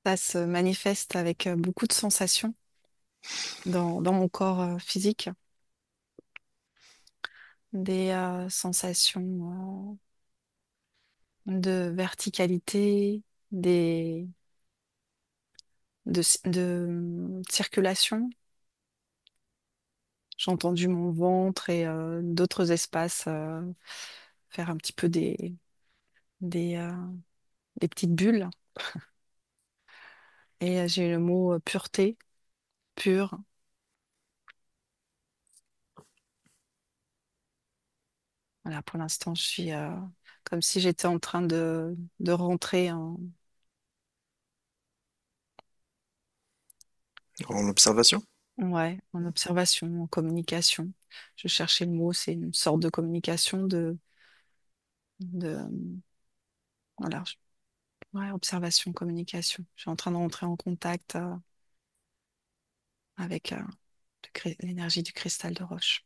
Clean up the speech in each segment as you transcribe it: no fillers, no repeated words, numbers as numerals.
Ça se manifeste avec beaucoup de sensations dans mon corps physique, des sensations de verticalité, de circulation. J'ai entendu mon ventre et d'autres espaces faire un petit peu des, euh, des petites bulles. Et j'ai eu le mot pureté, pur. Voilà, pour l'instant, je suis comme si j'étais en train de rentrer En observation? ouais, en observation, en communication. Je cherchais le mot, c'est une sorte de communication de voilà, ouais, observation, communication. Je suis en train de rentrer en contact avec l'énergie du cristal de roche.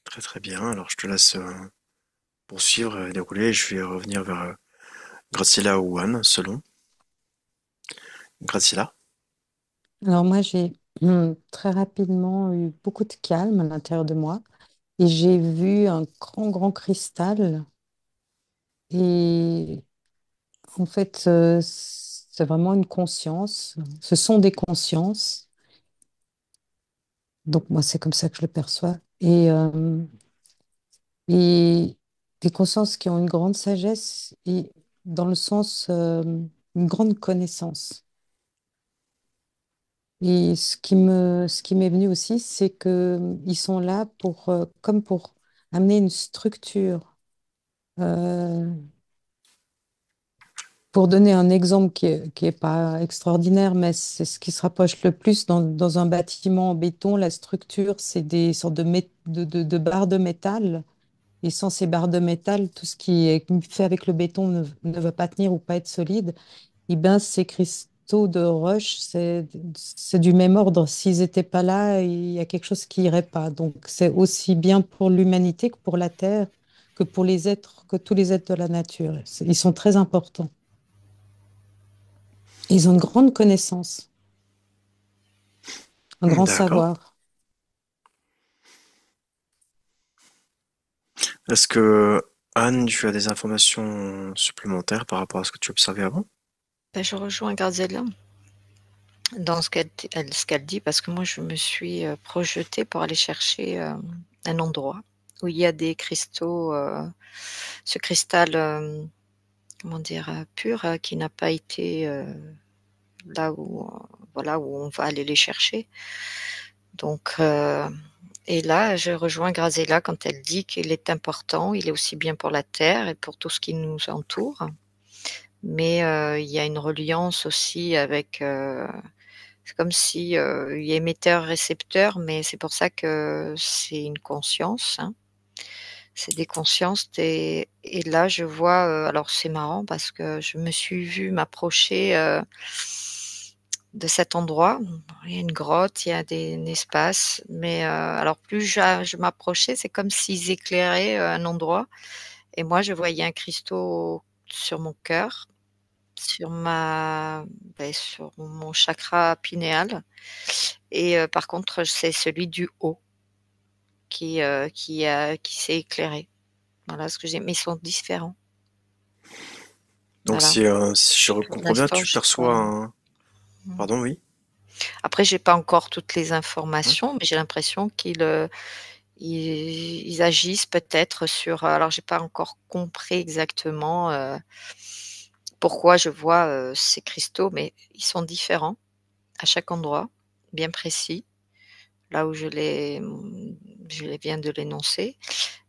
Très très bien. Alors je te laisse poursuivre et dérouler. Je vais revenir vers Graciela ou Anne, selon. Graciela. Alors moi, j'ai très rapidement eu beaucoup de calme à l'intérieur de moi et j'ai vu un grand, grand cristal. Et en fait, c'est vraiment une conscience. Ce sont des consciences. Donc moi, c'est comme ça que je le perçois. Et des consciences qui ont une grande sagesse et dans le sens, une grande connaissance. Et ce qui m'est venu aussi, c'est que ils sont là pour, comme pour amener une structure. Euh, pour donner un exemple qui est pas extraordinaire, mais c'est ce qui se rapproche le plus dans un bâtiment en béton, la structure, c'est des sortes de barres de métal. Et sans ces barres de métal, tout ce qui est fait avec le béton ne va pas tenir ou pas être solide. Eh bien, ces cristaux de roche, c'est du même ordre. S'ils n'étaient pas là, il y a quelque chose qui irait pas. Donc, c'est aussi bien pour l'humanité que pour la Terre, que pour les êtres, que tous les êtres de la nature. Ils sont très importants. Ils ont une grande connaissance, un grand D'accord. savoir. Est-ce que Anne, tu as des informations supplémentaires par rapport à ce que tu observais avant? Ben, je rejoins Grazella dans ce qu'elle dit parce que moi, je me suis projetée pour aller chercher un endroit où il y a des cristaux, ce cristal, comment dire, pur, qui n'a pas été là où, voilà, où on va aller les chercher. Donc, et là, je rejoins Grazella quand elle dit qu'il est important, il est aussi bien pour la Terre et pour tout ce qui nous entoure. Mais il y a une reliance aussi avec, c'est comme si, il y a émetteur-récepteur, mais c'est pour ça que c'est une conscience, hein. C'est des consciences et là je vois, alors c'est marrant parce que je me suis vue m'approcher, de cet endroit. Il y a une grotte, il y a un espace, mais alors plus je m'approchais, c'est comme s'ils éclairaient, un endroit et moi je voyais un cristaux sur mon cœur, sur sur mon chakra pinéal et par contre, c'est celui du haut qui s'est éclairé. Voilà ce que j'ai mais ils sont différents. Donc Voilà. si je Pour comprends bien, l'instant, tu j'ai pas perçois un... mmh. Pardon, oui? Après, j'ai pas encore toutes les Ouais. informations, mais j'ai l'impression ils agissent peut-être sur, alors j'ai pas encore compris exactement, pourquoi je vois, ces cristaux, mais ils sont différents à chaque endroit, bien précis, là où je les viens de l'énoncer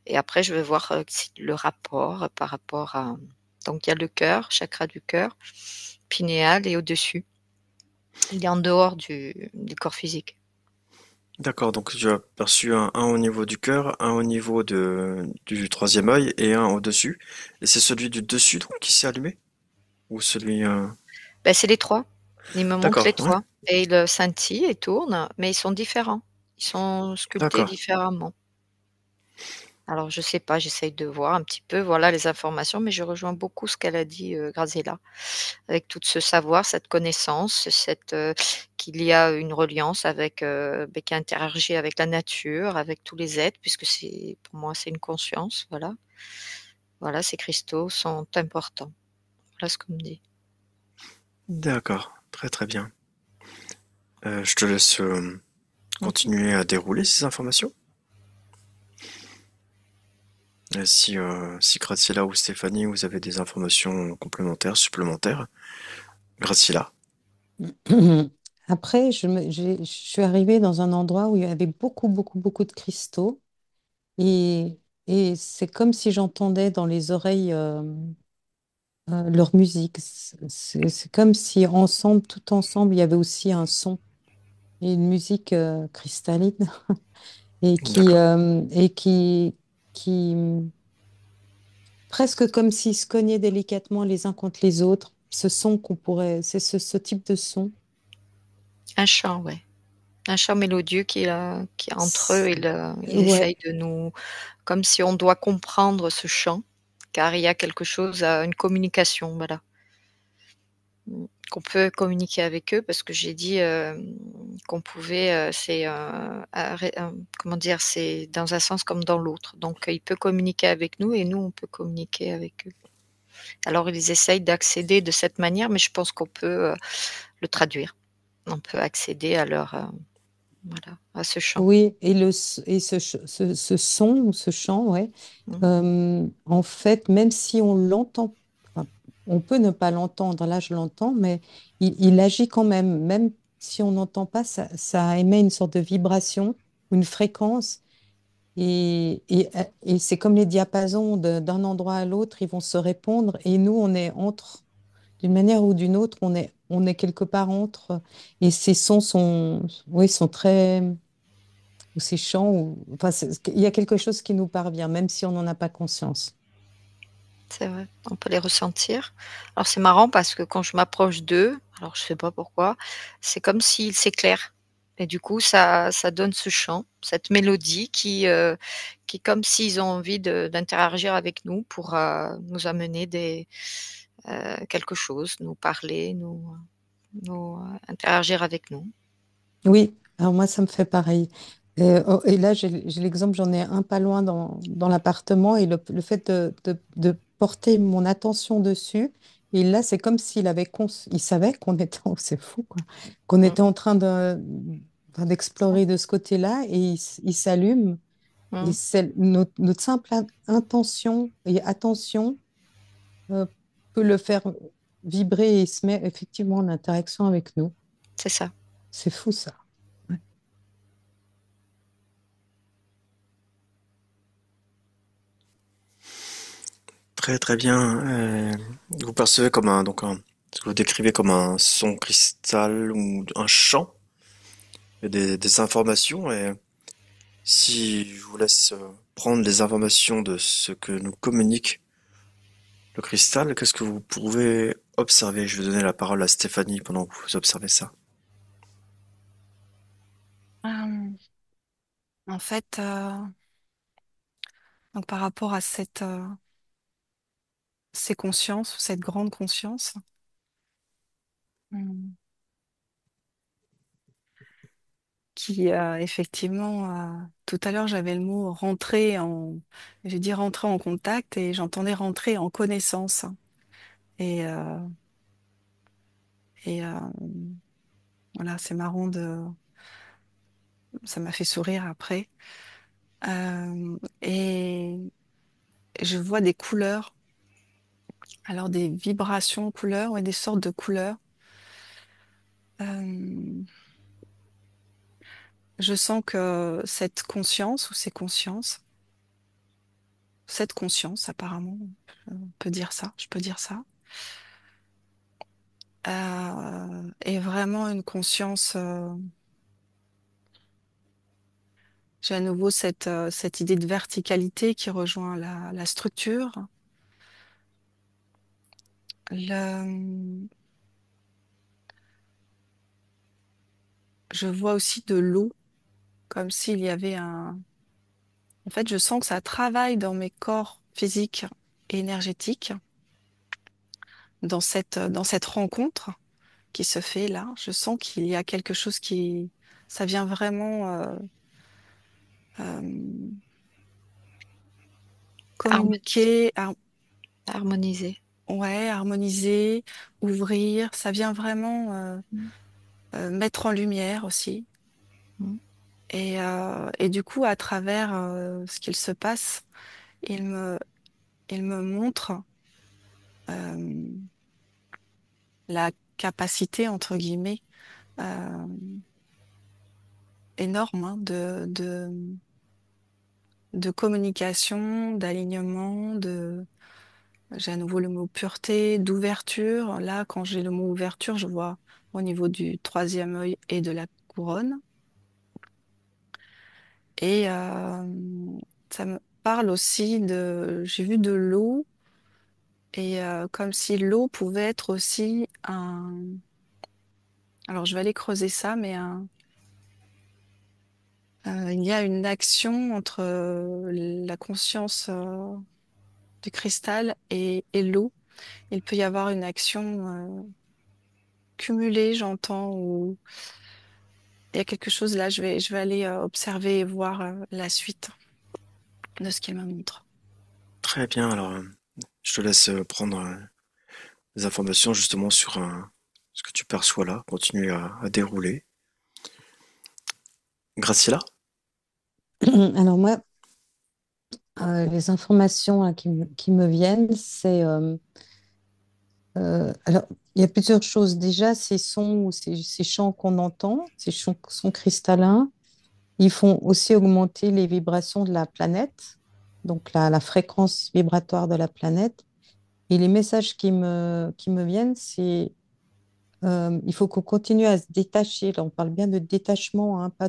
et après je vais voir, si le rapport par rapport à donc il y a le cœur, chakra du cœur, pinéal et au-dessus. Il est en dehors du corps physique. D'accord, donc tu as perçu un au niveau du cœur, un au niveau du troisième œil et un au-dessus. Et c'est celui du dessus donc qui s'est allumé? Ou celui... Bah, c'est les 3. Il me montre les D'accord, ouais, 3 et ils, scintillent et tournent, mais ils sont différents. Ils sont sculptés d'accord. différemment. Alors je sais pas, j'essaye de voir un petit peu, voilà les informations, mais je rejoins beaucoup ce qu'elle a dit, Graziella. Avec tout ce savoir, cette connaissance, qu'il y a une reliance avec, qui interagit avec la nature, avec tous les êtres, puisque c'est pour moi, c'est une conscience, voilà. Voilà, ces cristaux sont importants. Voilà ce qu'on me dit. D'accord, très très bien. Je te laisse Mmh. continuer à dérouler ces informations. Et si Graciela ou Stéphanie, vous avez des informations complémentaires, supplémentaires, Graciela. Après, je suis arrivée dans un endroit où il y avait beaucoup, beaucoup, beaucoup de cristaux. Et, et c'est comme si j'entendais dans les oreilles leur musique. C'est comme si ensemble, tout ensemble, il y avait aussi un son et une musique cristalline et D'accord. qui presque comme s'ils se cognaient délicatement les uns contre les autres. Ce son qu'on pourrait, c'est ce type de son. Un chant, ouais. Un chant mélodieux qui entre eux, ils Ouais, essayent de nous comme si on doit comprendre ce chant, car il y a quelque chose, une communication, voilà. Qu'on peut communiquer avec eux parce que j'ai dit, qu'on pouvait, comment dire? C'est dans un sens comme dans l'autre. Donc, il peut communiquer avec nous et nous, on peut communiquer avec eux. Alors ils essayent d'accéder de cette manière, mais je pense qu'on peut, le traduire. On peut accéder à leur, voilà, à ce chant. oui, et, et ce son ou ce chant, ouais, Mmh. en fait, même si on l'entend, enfin, on peut ne pas l'entendre, là je l'entends, mais il agit quand même, même si on n'entend pas, ça émet une sorte de vibration, une fréquence, et c'est comme les diapasons d'un endroit à l'autre, ils vont se répondre, et nous, on est entre, d'une manière ou d'une autre, on est quelque part entre, et ces sons sont, oui, sont très ou ces chants, ou... enfin, il y a quelque chose qui nous parvient, même si on n'en a pas conscience. C'est vrai, on peut les ressentir. Alors c'est marrant parce que quand je m'approche d'eux, alors je sais pas pourquoi, c'est comme s'ils s'éclairent et du coup ça donne ce chant, cette mélodie qui est comme s'ils ont envie d'interagir avec nous pour, nous amener quelque chose, nous parler, interagir avec nous. Oui, alors moi, ça me fait pareil. Et là, j'ai l'exemple, j'en ai un pas loin dans l'appartement, et le fait de porter mon attention dessus, et là, c'est comme s'il avait il savait qu'on était, oh, c'est fou, quoi, qu'on Mmh, était en train enfin, ça. d'explorer de ce côté-là, et il s'allume. Et Mmh, c'est notre simple intention et attention euh, peut le faire vibrer et il se met effectivement en interaction avec nous. c'est ça. C'est fou ça. Ouais. Très très bien. Vous percevez comme ce que vous décrivez comme un son cristal ou un chant, et des informations. Et si je vous laisse prendre les informations de ce que nous communique le cristal, qu'est-ce que vous pouvez observer? Je vais donner la parole à Stéphanie pendant que vous observez ça. Euh, En fait, donc par rapport à ces consciences, cette grande conscience, hum, qui effectivement, tout à l'heure j'avais le mot j'ai dit rentrer en contact et j'entendais rentrer en connaissance. Et, euh, et voilà, c'est marrant ça m'a fait sourire après. Et je vois des couleurs, alors des vibrations couleurs et des sortes de couleurs. Euh, je sens que cette conscience ou ces consciences, cette conscience apparemment, on peut dire ça, je peux dire ça, est vraiment une conscience. J'ai à nouveau cette idée de verticalité qui rejoint la structure. Le, je vois aussi de l'eau, comme s'il y avait En fait, je sens que ça travaille dans mes corps physiques et énergétiques, dans cette rencontre qui se fait là. Je sens qu'il y a quelque chose ça vient vraiment euh, Harmoniser. communiquer, Harmoniser. ouais, harmoniser, ouvrir. Ça vient vraiment Mm. mettre en lumière aussi. Mm. Et du coup, à travers ce qu'il se passe, il me, il me montre euh, la capacité, entre guillemets, euh, énorme hein, de communication, d'alignement, j'ai à nouveau le mot pureté, d'ouverture. Là, quand j'ai le mot ouverture, je vois au niveau du troisième œil et de la couronne. Et ça me parle aussi j'ai vu de l'eau, et comme si l'eau pouvait être aussi alors je vais aller creuser ça, mais il y a une action entre la conscience du cristal et l'eau. Il peut y avoir une action cumulée, j'entends, ou il y a quelque chose là. Je vais aller observer et voir la suite de ce qu'il me montre. Très bien, alors je te laisse prendre des informations justement sur ce que tu perçois là, continue à dérouler. Graciela? Alors moi, les informations hein, qui me viennent, c'est alors il y a plusieurs choses. Déjà, ces sons ou ces chants qu'on entend, ces sons cristallins, ils font aussi augmenter les vibrations de la planète, donc la fréquence vibratoire de la planète. Et les messages qui me viennent, c'est il faut qu'on continue à se détacher. Là, on parle bien de détachement, hein, pas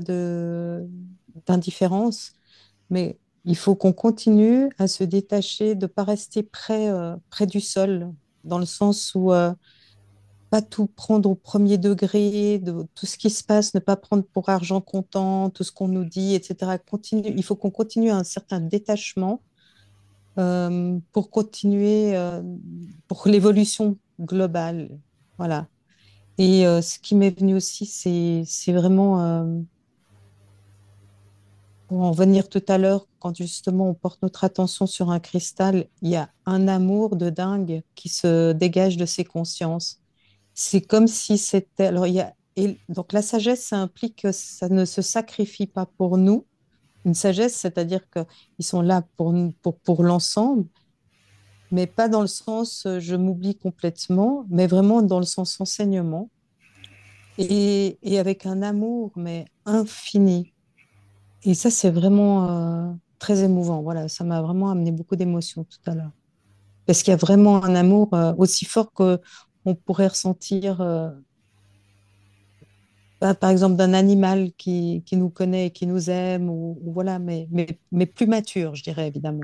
d'indifférence, mais il faut qu'on continue à se détacher, de ne pas rester près du sol, dans le sens où pas tout prendre au premier degré, de tout ce qui se passe, ne pas prendre pour argent comptant, tout ce qu'on nous dit, etc. Il faut qu'on continue un certain détachement pour continuer, pour l'évolution globale. Voilà. Et ce qui m'est venu aussi, c'est vraiment, pour en venir tout à l'heure, quand justement on porte notre attention sur un cristal, il y a un amour de dingue qui se dégage de ces consciences. C'est comme si c'était. Alors, donc la sagesse, ça implique que ça ne se sacrifie pas pour nous. Une sagesse, c'est-à-dire qu'ils sont là pour l'ensemble, mais pas dans le sens je m'oublie complètement, mais vraiment dans le sens enseignement et avec un amour, mais infini. Et ça, c'est vraiment très émouvant. Voilà, ça m'a vraiment amené beaucoup d'émotions tout à l'heure. Parce qu'il y a vraiment un amour aussi fort que on pourrait ressentir, par exemple, d'un animal qui nous connaît et qui nous aime, ou voilà, mais plus mature, je dirais évidemment.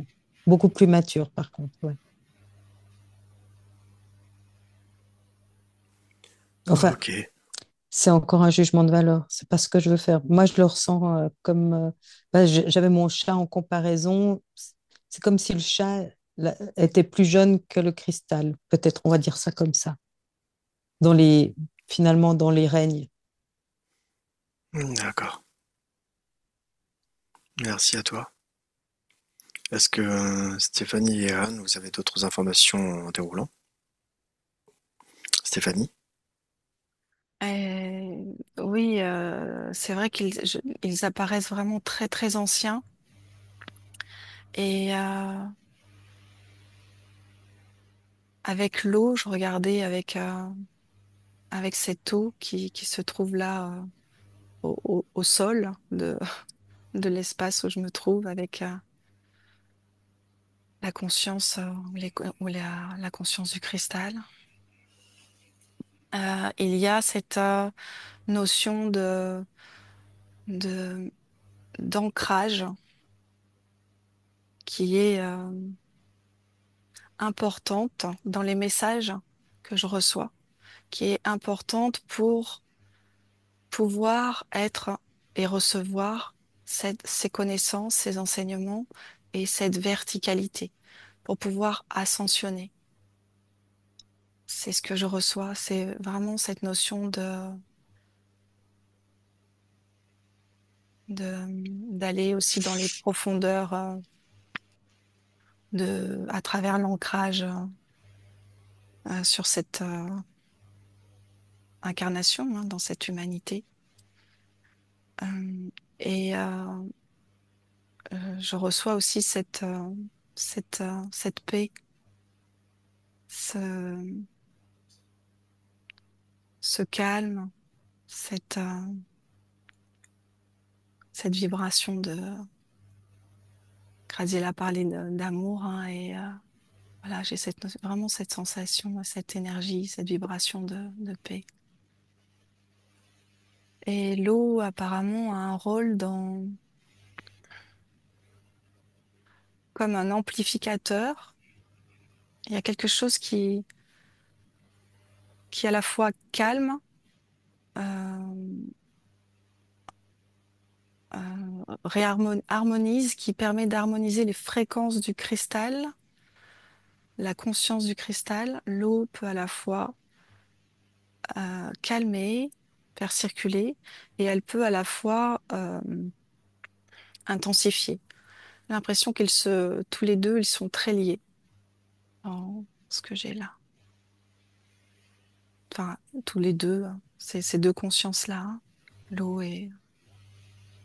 Beaucoup plus mature, par contre. Ouais. Enfin, Ok. c'est encore un jugement de valeur. C'est pas ce que je veux faire. Moi, je le ressens comme. J'avais mon chat en comparaison. C'est comme si le chat était plus jeune que le cristal. Peut-être, on va dire ça comme ça. Dans les, finalement, dans les règnes. D'accord. Merci à toi. Est-ce que Stéphanie et Anne, vous avez d'autres informations en déroulant? Stéphanie? Oui, c'est vrai ils apparaissent vraiment très très anciens et avec l'eau, je regardais avec cette eau qui se trouve là au sol de l'espace où je me trouve avec la conscience la conscience du cristal. Il y a cette notion de d'ancrage qui est importante dans les messages que je reçois, qui est importante pour pouvoir être et recevoir ces connaissances, ces enseignements et cette verticalité pour pouvoir ascensionner. C'est ce que je reçois, c'est vraiment cette notion d'aller aussi dans les profondeurs à travers l'ancrage sur cette incarnation, hein, dans cette humanité. Euh, et je reçois aussi cette paix, ce, ce calme, cette vibration Graziella a parlé d'amour, hein, et voilà, j'ai vraiment cette sensation, cette énergie, cette vibration de paix. Et l'eau, apparemment, a un rôle comme un amplificateur. Il y a quelque chose qui à la fois calme, euh, harmonise, qui permet d'harmoniser les fréquences du cristal, la conscience du cristal. L'eau peut à la fois calmer, faire circuler, et elle peut à la fois intensifier. J'ai l'impression tous les deux, ils sont très liés dans ce que j'ai là. Enfin, tous les deux, hein, ces deux consciences-là, hein, l'eau et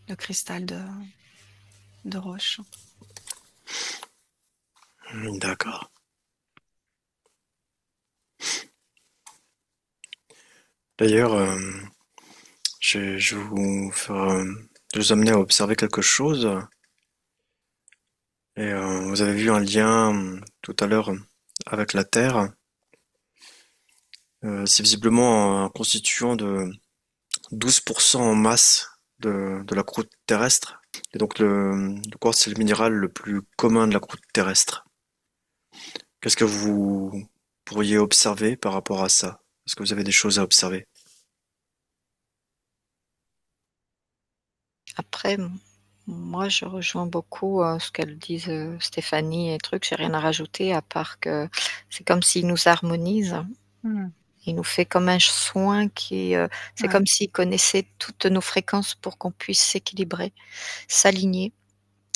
le cristal de roche. D'accord. D'ailleurs, je vais je vais vous amener à observer quelque chose. Et vous avez vu un lien tout à l'heure avec la Terre. C'est visiblement un constituant de 12% en masse de la croûte terrestre. Et donc le quartz, c'est le minéral le plus commun de la croûte terrestre. Qu'est-ce que vous pourriez observer par rapport à ça? Est-ce que vous avez des choses à observer? Après, moi, je rejoins beaucoup ce qu'elles disent Stéphanie et trucs. J'ai rien à rajouter à part que c'est comme s'il nous harmonise. Hmm. Il nous fait comme un soin c'est Ouais. comme s'il connaissait toutes nos fréquences pour qu'on puisse s'équilibrer, s'aligner.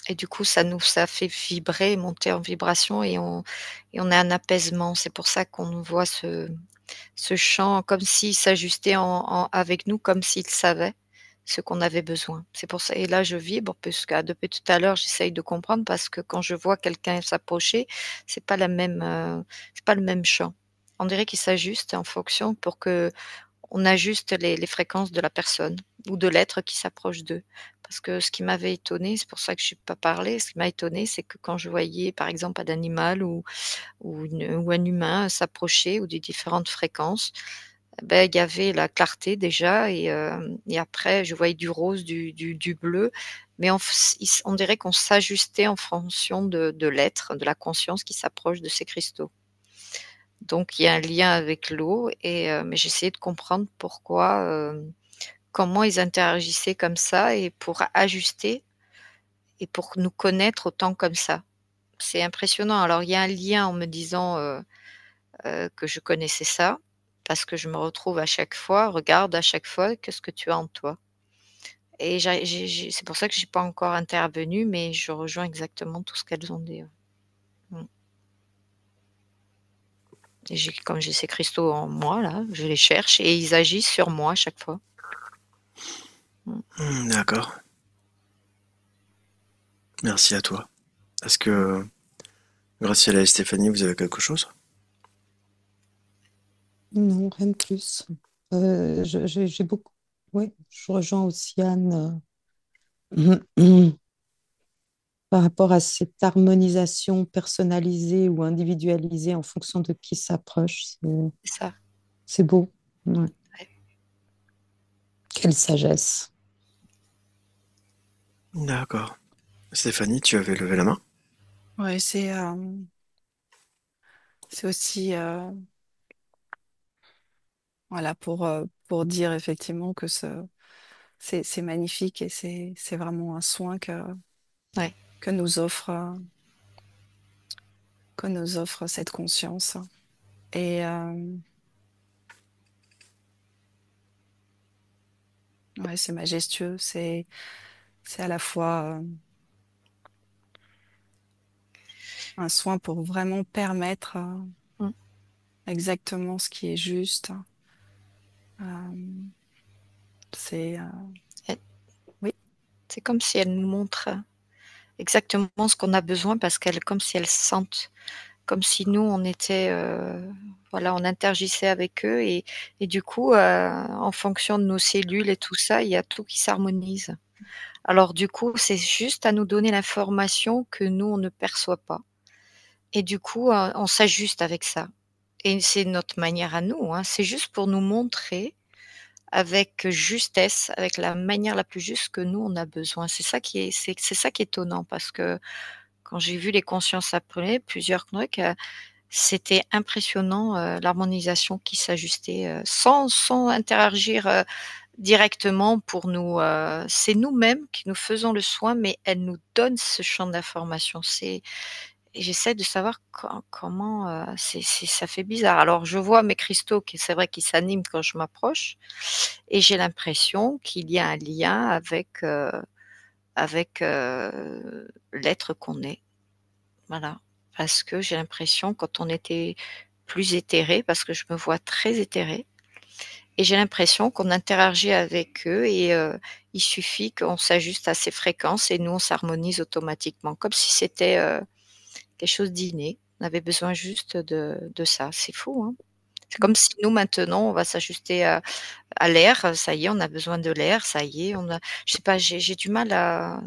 Et du coup, ça fait vibrer, monter en vibration et on a un apaisement. C'est pour ça qu'on voit ce chant comme s'il s'ajustait avec nous, comme s'il savait ce qu'on avait besoin. C'est pour ça. Et là, je vibre, puisque depuis tout à l'heure, j'essaye de comprendre parce que quand je vois quelqu'un s'approcher, c'est pas c'est pas le même chant. On dirait qu'il s'ajuste en fonction pour que on ajuste les fréquences de la personne ou de l'être qui s'approche d'eux. Parce que ce qui m'avait étonné, c'est pour ça que je n'ai pas parlé, ce qui m'a étonné, c'est que quand je voyais, par exemple, un animal ou un humain s'approcher ou des différentes fréquences, ben, il y avait la clarté déjà et après je voyais du rose, du bleu, mais on dirait qu'on s'ajustait en fonction de l'être, de la conscience qui s'approche de ces cristaux. Donc il y a un lien avec l'eau mais j'essayais de comprendre pourquoi, comment ils interagissaient comme ça et pour ajuster et pour nous connaître autant comme ça. C'est impressionnant. Alors il y a un lien en me disant, que je connaissais ça, parce que je me retrouve à chaque fois, regarde à chaque fois qu'est-ce que tu as en toi et c'est pour ça que j'ai pas encore intervenu, mais je rejoins exactement tout ce qu'elles ont dit, ouais. Mmh. Et comme j'ai ces cristaux en moi là, je les cherche et ils agissent sur moi à chaque fois. Mmh. D'accord. Merci à toi. Est-ce que Graciela et Stéphanie, vous avez quelque chose? Non, rien de plus. J'ai beaucoup. Oui, je rejoins aussi Anne par rapport à cette harmonisation personnalisée ou individualisée en fonction de qui s'approche. C'est ça, C'est beau. Ouais. ouais. Quelle sagesse. D'accord. Stéphanie, tu avais levé la main? Ouais, c'est aussi voilà pour dire effectivement que c'est magnifique et c'est vraiment un soin Ouais. que nous offre, euh, que nous offre cette conscience. Et ouais, c'est majestueux. C'est à la fois un soin pour vraiment permettre Mm. exactement ce qui est juste. Euh, c'est Et oui, c'est comme si elles nous montrent exactement ce qu'on a besoin parce qu'elles, comme si elles sentent, comme si nous on était, voilà, on interagissait avec eux et du coup, en fonction de nos cellules et tout ça, il y a tout qui s'harmonise. Alors du coup, c'est juste à nous donner l'information que nous on ne perçoit pas et du coup, on s'ajuste avec ça et c'est notre manière à nous, hein. C'est juste pour nous montrer avec justesse, avec la manière la plus juste que nous on a besoin. C'est ça qui est étonnant parce que quand j'ai vu les consciences après, plusieurs trucs, c'était impressionnant, l'harmonisation qui s'ajustait, sans interagir, directement pour nous, c'est nous-mêmes qui nous faisons le soin, mais elle nous donne ce champ d'information. C'est et j'essaie de savoir comment, c'est ça fait bizarre. Alors je vois mes cristaux qui c'est vrai qu'ils s'animent quand je m'approche et j'ai l'impression qu'il y a un lien avec l'être qu'on est. Voilà. Parce que j'ai l'impression quand on était plus éthéré, parce que je me vois très éthérée et j'ai l'impression qu'on interagit avec eux et il suffit qu'on s'ajuste à ces fréquences et nous on s'harmonise automatiquement, comme si c'était, quelque chose d'inné. On avait besoin juste de ça. C'est fou, hein? C'est comme si nous maintenant on va s'ajuster à l'air, ça y est, on a besoin de l'air, ça y est, on a je sais pas, j'ai du mal à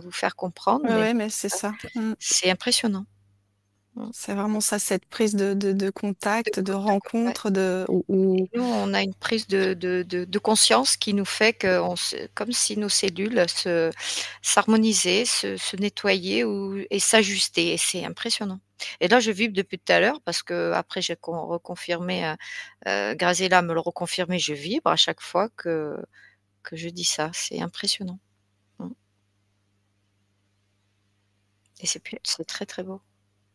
vous faire comprendre, ouais, mais ouais, mais c'est ça. Mm. c'est impressionnant. Mmh. C'est vraiment ça, cette prise de De contact, de co de co Ouais. rencontre, Nous, on a une prise de conscience qui nous fait qu'on se comme si nos cellules s'harmonisaient, se nettoyaient ou et s'ajustaient et c'est impressionnant. Et là, je vibre depuis tout à l'heure parce qu'après j'ai reconfirmé, Graziella me le reconfirmait, je vibre à chaque fois que je dis ça. C'est impressionnant. Mmh et c'est très, très beau.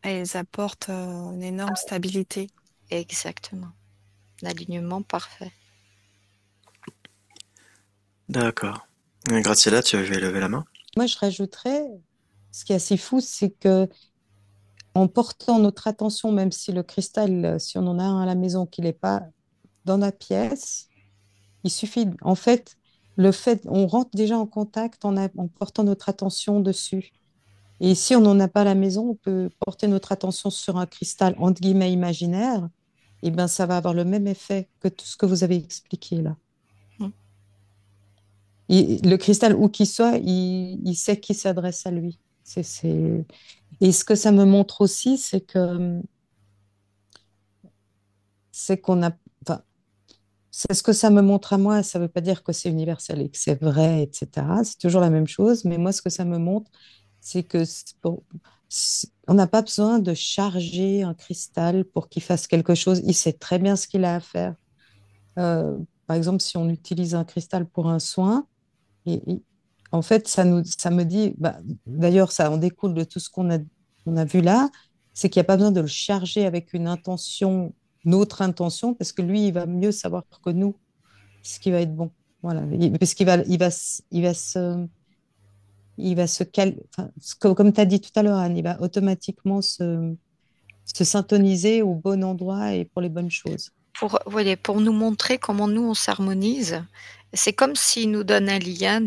elles apportent une énorme stabilité. Exactement. L'alignement parfait. D'accord. Graciela, tu avais levé la main? Moi, je rajouterais, ce qui est assez fou, c'est que en portant notre attention, même si le cristal, si on en a un à la maison qui n'est pas dans la pièce, il suffit, en fait, on rentre déjà en contact en portant notre attention dessus. Et si on n'en a pas à la maison, on peut porter notre attention sur un cristal, entre guillemets, imaginaire, et ben ça va avoir le même effet que tout ce que vous avez expliqué là. Mmh. Et le cristal, où qu'il soit, il sait qui s'adresse à lui. Et ce que ça me montre aussi, c'est qu'on a, enfin, c'est ce que ça me montre à moi. Ça ne veut pas dire que c'est universel et que c'est vrai, etc. C'est toujours la même chose. Mais moi, ce que ça me montre, c'est que on n'a pas besoin de charger un cristal pour qu'il fasse quelque chose. Il sait très bien ce qu'il a à faire. Par exemple, si on utilise un cristal pour un soin, et en fait, ça me dit, bah, d'ailleurs, ça en découle de tout ce on a vu là, c'est qu'il n'y a pas besoin de le charger avec une intention, notre intention, parce que lui, il va mieux savoir que nous ce qui va être bon. Voilà, parce il va se enfin, comme tu as dit tout à l'heure, Anne, il va automatiquement se syntoniser au bon endroit et pour les bonnes choses. Pour nous montrer comment nous on s'harmonise. C'est comme s'il nous donne un lien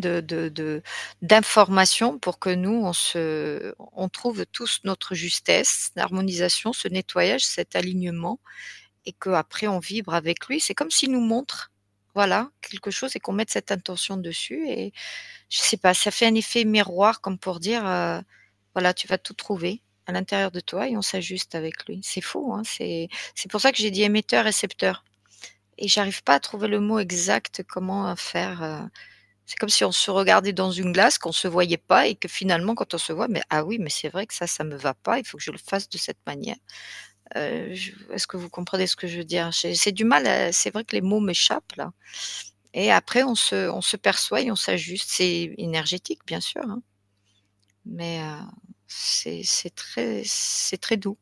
d'information pour que nous on trouve tous notre justesse, l'harmonisation, ce nettoyage, cet alignement et qu'après on vibre avec lui. C'est comme s'il nous montre, voilà, quelque chose et qu'on mette cette intention dessus et je sais pas, ça fait un effet miroir comme pour dire, voilà, tu vas tout trouver à l'intérieur de toi et on s'ajuste avec lui. C'est fou, hein, c'est pour ça que j'ai dit émetteur-récepteur et j'arrive pas à trouver le mot exact comment faire, c'est comme si on se regardait dans une glace, qu'on se voyait pas et que finalement quand on se voit, mais ah oui, mais c'est vrai que ça me va pas, il faut que je le fasse de cette manière. Je Est-ce que vous comprenez ce que je veux dire? C'est du mal c'est vrai que les mots m'échappent là Et après, on se perçoit et on s'ajuste. C'est énergétique, bien sûr, hein, mais c'est très doux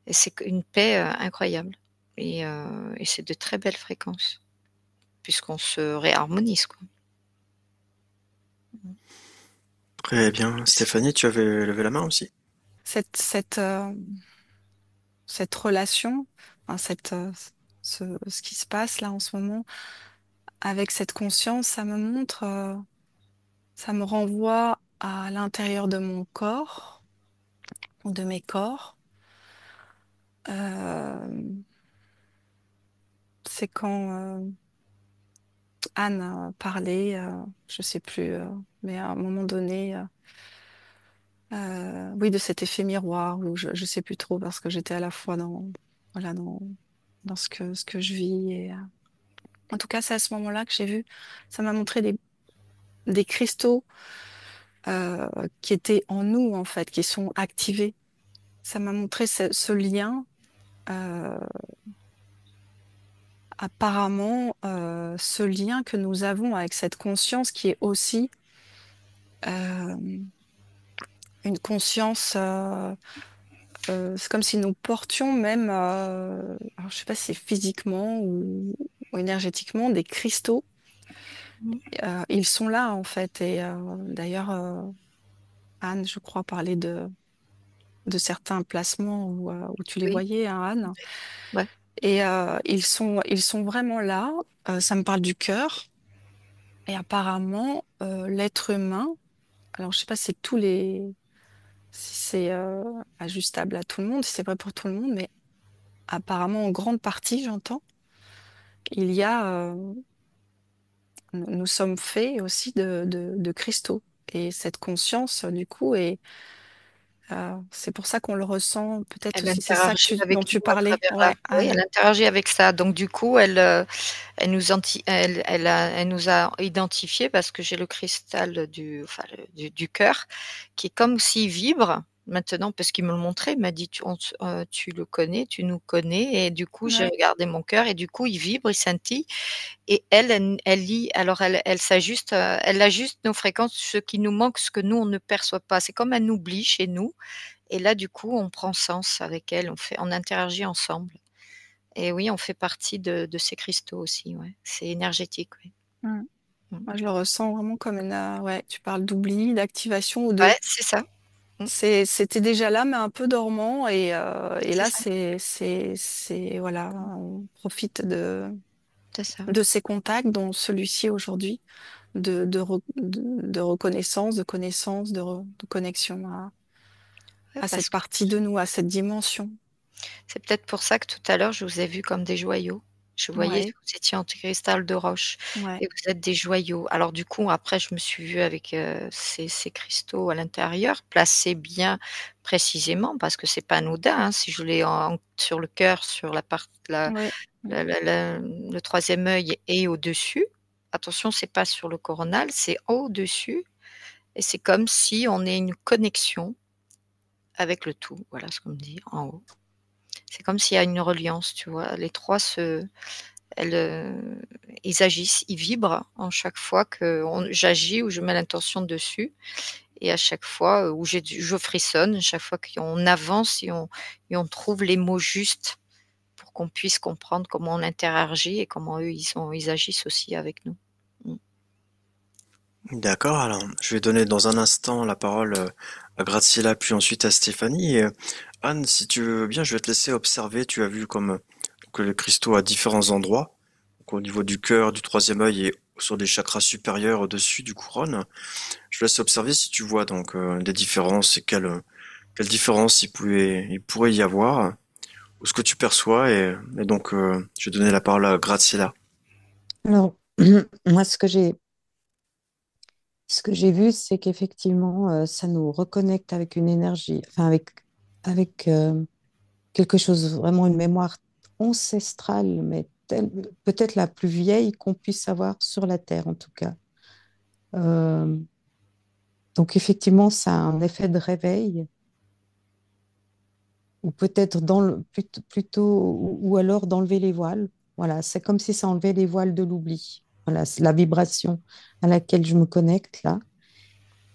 et c'est une paix incroyable. Et c'est de très belles fréquences, puisqu'on se réharmonise, quoi. Très bien. Stéphanie, tu avais levé la main aussi? Cette, cette, euh, cette relation, enfin, ce qui se passe là en ce moment, avec cette conscience, ça me montre, ça me renvoie à l'intérieur de mon corps, ou de mes corps. Euh, c'est quand Anne parlait, je sais plus, mais à un moment donné, oui, de cet effet miroir, ou je sais plus trop parce que j'étais à la fois voilà, dans ce que je vis. En tout cas, c'est à ce moment-là que j'ai vu, ça m'a montré des cristaux qui étaient en nous, en fait, qui sont activés. Ça m'a montré ce lien. euh, Apparemment, ce lien que nous avons avec cette conscience qui est aussi euh, une conscience, c'est comme si nous portions même, alors je sais pas si c'est physiquement ou énergétiquement, des cristaux. Mmh. Ils sont là en fait. Et d'ailleurs, Anne, je crois, parlait de certains placements où tu les Oui, voyais, hein, Anne. ouais. Et ils sont vraiment là. Ça me parle du cœur. Et apparemment, l'être humain, alors je sais pas si c'est si c'est ajustable à tout le monde, si c'est vrai pour tout le monde, mais apparemment en grande partie, j'entends, il y a, nous sommes faits aussi de cristaux. Et cette conscience, du coup, c'est pour ça qu'on le ressent. Peut-être Elle aussi, c'est ça que interagit dont avec tu nous à parlais, travers la ouais, oui, Anne. elle interagit avec ça. Donc du coup, elle nous a identifiés parce que j'ai le cristal du cœur qui est comme s'il vibre maintenant parce qu'il me le montrait. Il m'a dit: Tu le connais, tu nous connais» et du coup, j'ai Ouais. regardé mon cœur et du coup, il vibre, il scintille et elle lit alors elle s'ajuste, elle ajuste nos fréquences, ce qui nous manque, ce que nous, on ne perçoit pas. C'est comme un oubli chez nous et là, du coup, on prend sens avec elle, on interagit ensemble. Et oui, on fait partie de ces cristaux aussi, ouais. C'est énergétique, oui. Mm. Mmh. Moi, je le ressens vraiment comme ouais, tu parles d'oubli, d'activation ou Ouais, c'est ça. Mmh. c'était déjà là, mais un peu dormant. Et C'est là, ça, voilà, on profite c'est ça. de ces contacts, dont celui-ci aujourd'hui, de reconnaissance, de connaissance, de connexion Ouais, à cette parce que partie de nous, à cette dimension. c'est peut-être pour ça que tout à l'heure, je vous ai vu comme des joyaux. Je voyais que Ouais, vous étiez en cristal de roche ouais, et vous êtes des joyaux. Alors du coup, après, je me suis vue avec, ces cristaux à l'intérieur, placés bien précisément parce que c'est pas anodin, hein. Si je l'ai sur le cœur, sur ouais. le troisième œil et au-dessus. Attention, c'est pas sur le coronal, c'est au-dessus et c'est comme si on ait une connexion avec le tout. Voilà ce qu'on me dit en haut. C'est comme s'il y a une reliance, tu vois? Les 3 elles, ils agissent, ils vibrent en chaque fois que j'agis ou je mets l'intention dessus et à chaque fois, où je frissonne, chaque fois qu'on avance et on trouve les mots justes pour qu'on puisse comprendre comment on interagit et comment eux, ils agissent aussi avec nous. Mmh. D'accord, alors je vais donner dans un instant la parole à Graciela puis ensuite à Stéphanie. Et, Anne, si tu veux bien, je vais te laisser observer. Tu as vu comme que le cristaux à différents endroits, donc au niveau du cœur, du troisième œil et sur des chakras supérieurs au-dessus du couronne. Je laisse observer si tu vois donc des différences et quelles différences il pourrait y avoir, ou ce que tu perçois. Et donc, je vais donner la parole à Graciela. Alors, moi, ce que j'ai vu, c'est qu'effectivement, ça nous reconnecte avec une énergie, enfin avec quelque chose, vraiment une mémoire ancestrale, mais peut-être la plus vieille qu'on puisse avoir sur la Terre, en tout cas. Euh, donc, effectivement, ça a un effet de réveil, ou peut-être plutôt ou alors d'enlever les voiles. Voilà, c'est comme si ça enlevait les voiles de l'oubli. Voilà, c'est la vibration à laquelle je me connecte là.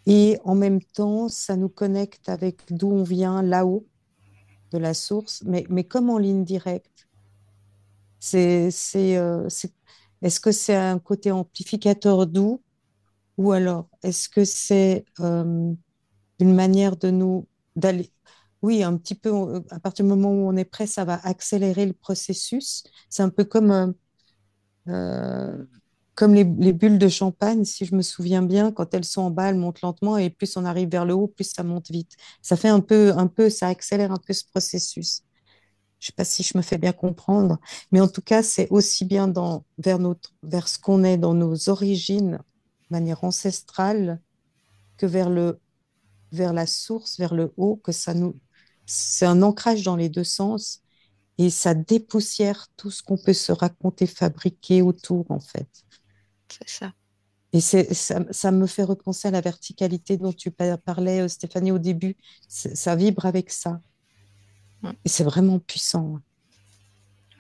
Et en même temps, ça nous connecte avec d'où on vient, là-haut, de la source, mais comme en ligne directe. Est-ce que c'est un côté amplificateur doux ou alors est-ce que c'est une manière de nous d'aller, oui, un petit peu, à partir du moment où on est prêt, ça va accélérer le processus. C'est un peu euh, comme les bulles de champagne, si je me souviens bien, quand elles sont en bas, elles montent lentement et plus on arrive vers le haut, plus ça monte vite. Ça fait ça accélère un peu ce processus. Je ne sais pas si je me fais bien comprendre, mais en tout cas, c'est aussi bien vers ce qu'on est dans nos origines, de manière ancestrale, que vers la source, vers le haut, c'est un ancrage dans les deux sens et ça dépoussière tout ce qu'on peut se raconter, fabriquer autour, en fait. C'est ça. Et ça me fait repenser à la verticalité dont tu parlais, Stéphanie, au début. Ça vibre avec ça. Mm. Et c'est vraiment puissant.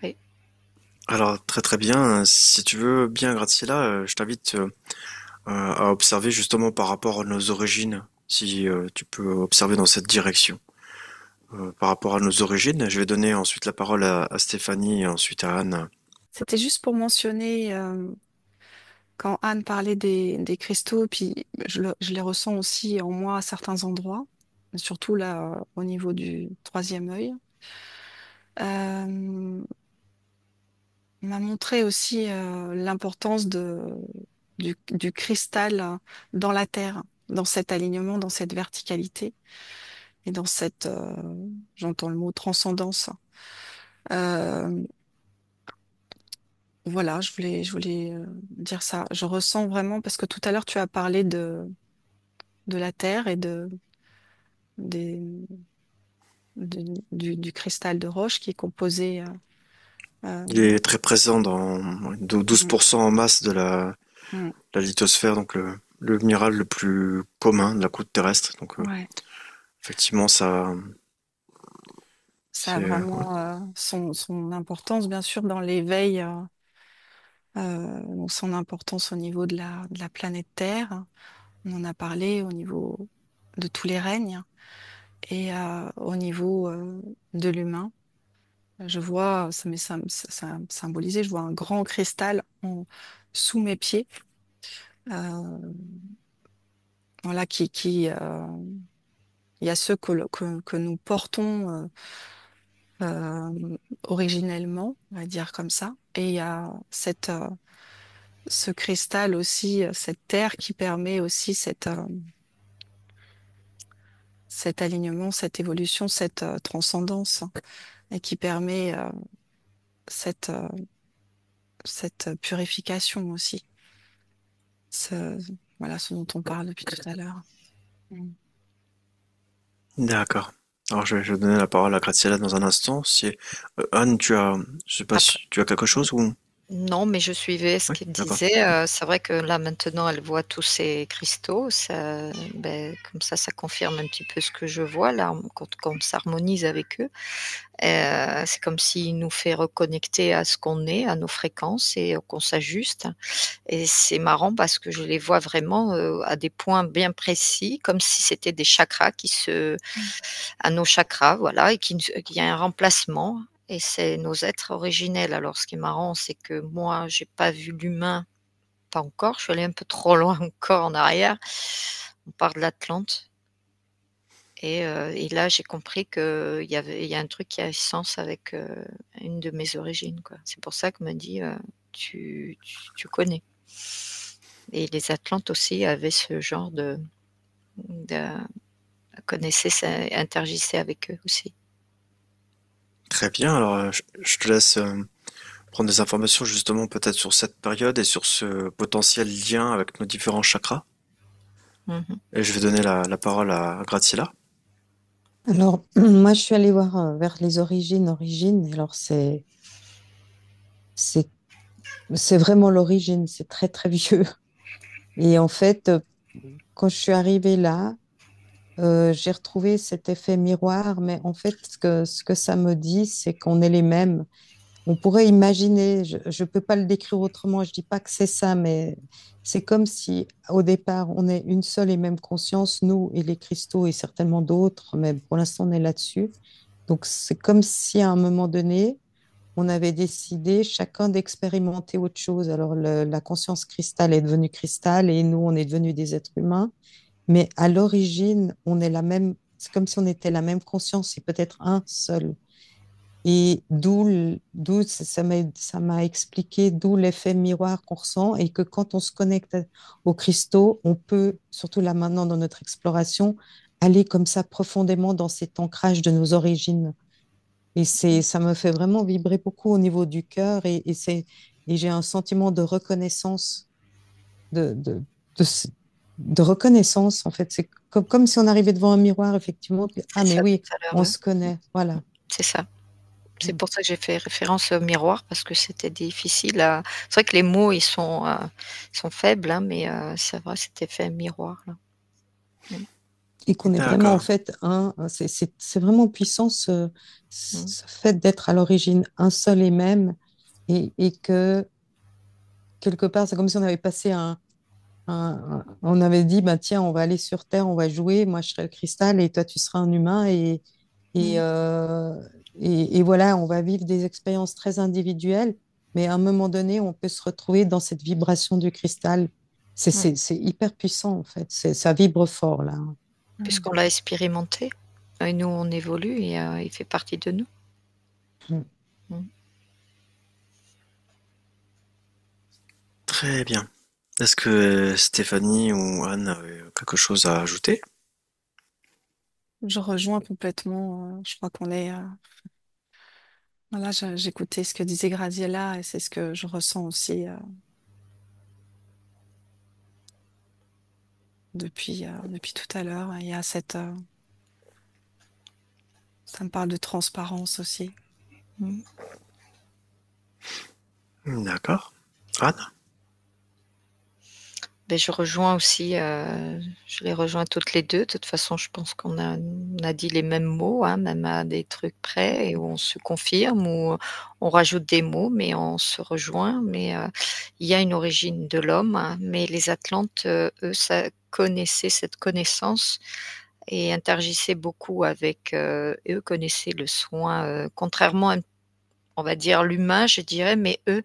Oui. Alors très très bien. Si tu veux bien, Graciela, je t'invite à observer justement par rapport à nos origines, si tu peux observer dans cette direction. Par rapport à nos origines, je vais donner ensuite la parole à Stéphanie et ensuite à Anne. C'était juste pour mentionner, quand Anne parlait des cristaux, puis je les ressens aussi en moi à certains endroits, surtout là au niveau du troisième œil. Euh, m'a montré aussi l'importance du cristal dans la terre, dans cet alignement, dans cette verticalité et dans cette, j'entends le mot transcendance. Euh, voilà, je voulais dire ça. Je ressens vraiment, parce que tout à l'heure tu as parlé de la terre et des, du cristal de roche qui est composé. Euh, Il est très présent dans de mm, 12% en masse de mm, la lithosphère, donc le minéral le plus commun de la croûte terrestre. Donc ouais. effectivement, ça, Ça a ouais. vraiment son importance, bien sûr, dans l'éveil, donc son importance au niveau de la planète Terre. On en a parlé au niveau de tous les règnes et au niveau de l'humain. Je vois, ça symbolisé, je vois un grand cristal sous mes pieds, euh, voilà, il y a ceux que nous portons originellement, on va dire comme ça, et il y a ce cristal aussi, cette terre qui permet aussi cet alignement, cette évolution, cette transcendance, hein, et qui permet cette, euh, cette purification aussi. Ce, voilà ce dont on parle depuis tout à l'heure. Mm. D'accord. Alors je vais donner la parole à Graciela dans un instant. Si Anne, je sais pas Après, si tu as quelque chose ou. non, mais je suivais ce Oui, qu'elle d'accord. disait. C'est vrai que là, maintenant, elle voit tous ces cristaux. Ça, ben, comme ça confirme un petit peu ce que je vois là, quand on s'harmonise avec eux. C'est comme s'il nous fait reconnecter à ce qu'on est, à nos fréquences et qu'on s'ajuste. Et c'est marrant parce que je les vois vraiment à des points bien précis, comme si c'était des chakras à nos chakras, voilà, et qu'il y a un remplacement. Et c'est nos êtres originels. Alors, ce qui est marrant, c'est que moi, j'ai pas vu l'humain, pas encore. Je suis allée un peu trop loin encore en arrière. On part de l'Atlante. Et là, j'ai compris il y a un truc qui a sens avec une de mes origines, quoi. C'est pour ça que me dit tu connais. Et les Atlantes aussi avaient ce genre de connaissaient, interagissaient avec eux aussi. Très bien. Alors je te laisse prendre des informations justement peut-être sur cette période et sur ce potentiel lien avec nos différents chakras. Mhm. Et je vais donner la parole à Graciela. Alors, moi, je suis allée voir vers les origines. Alors, c'est, c'est vraiment l'origine. C'est très, très vieux. Et en fait, quand je suis arrivée là, j'ai retrouvé cet effet miroir. Mais en fait, ce que ça me dit, c'est qu'on est les mêmes. on pourrait imaginer, je ne peux pas le décrire autrement, je dis pas que c'est ça, mais c'est comme si au départ, on est une seule et même conscience, nous et les cristaux et certainement d'autres, mais pour l'instant, on est là-dessus. Donc, c'est comme si à un moment donné, on avait décidé chacun d'expérimenter autre chose. Alors, la conscience cristal est devenue cristal et nous, on est devenus des êtres humains. Mais à l'origine, on est la même, c'est comme si on était la même conscience, c'est peut-être un seul. Et d'où ça m'a expliqué d'où l'effet miroir qu'on ressent et que quand on se connecte aux cristaux, on peut, surtout là maintenant dans notre exploration, aller comme ça profondément dans cet ancrage de nos origines. Et ça me fait vraiment vibrer beaucoup au niveau du cœur et j'ai un sentiment de reconnaissance, de, de, de, ce- de reconnaissance en fait. C'est comme si on arrivait devant un miroir, effectivement, puis, C'est ah mais ça oui, tout à l'heure, on ouais. se connaît, voilà. C'est ça. C'est Mm. pour ça que j'ai fait référence au miroir parce que c'était difficile à c'est vrai que les mots ils sont faibles, hein, mais c'est vrai, c'était fait miroir là. Mmh. Et qu'on est vraiment en D'accord. fait c'est vraiment puissant Mmh. ce fait d'être à l'origine un seul et même et que quelque part c'est comme si on avait passé on avait dit bah tiens on va aller sur Terre, on va jouer, moi je serai le cristal et toi tu seras un humain et, Mmh. euh, et voilà on va vivre des expériences très individuelles, mais à un moment donné on peut se retrouver dans cette vibration du cristal. Mmh. C'est hyper puissant en fait, ça vibre fort là. Puisqu'on l'a expérimenté et nous on évolue et il fait partie de nous. Mm. Mmh. Très bien. Est-ce que Stéphanie ou Anne avaient quelque chose à ajouter? Je rejoins complètement. Je crois qu'on est. Voilà, j'écoutais ce que disait Graziella et c'est ce que je ressens aussi depuis tout à l'heure. Il y a ça me parle de transparence aussi. Mmh. D'accord. Anne? Beh, je rejoins aussi, je les rejoins toutes les 2. De toute façon, je pense qu'on a dit les mêmes mots, hein, même à des trucs près et où on se confirme, où on rajoute des mots, mais on se rejoint. Mais, il y a une origine de l'homme, hein, mais les Atlantes, eux, ça connaissaient cette connaissance et interagissaient beaucoup avec, eux connaissaient le soin, contrairement à on va dire l'humain, je dirais, mais eux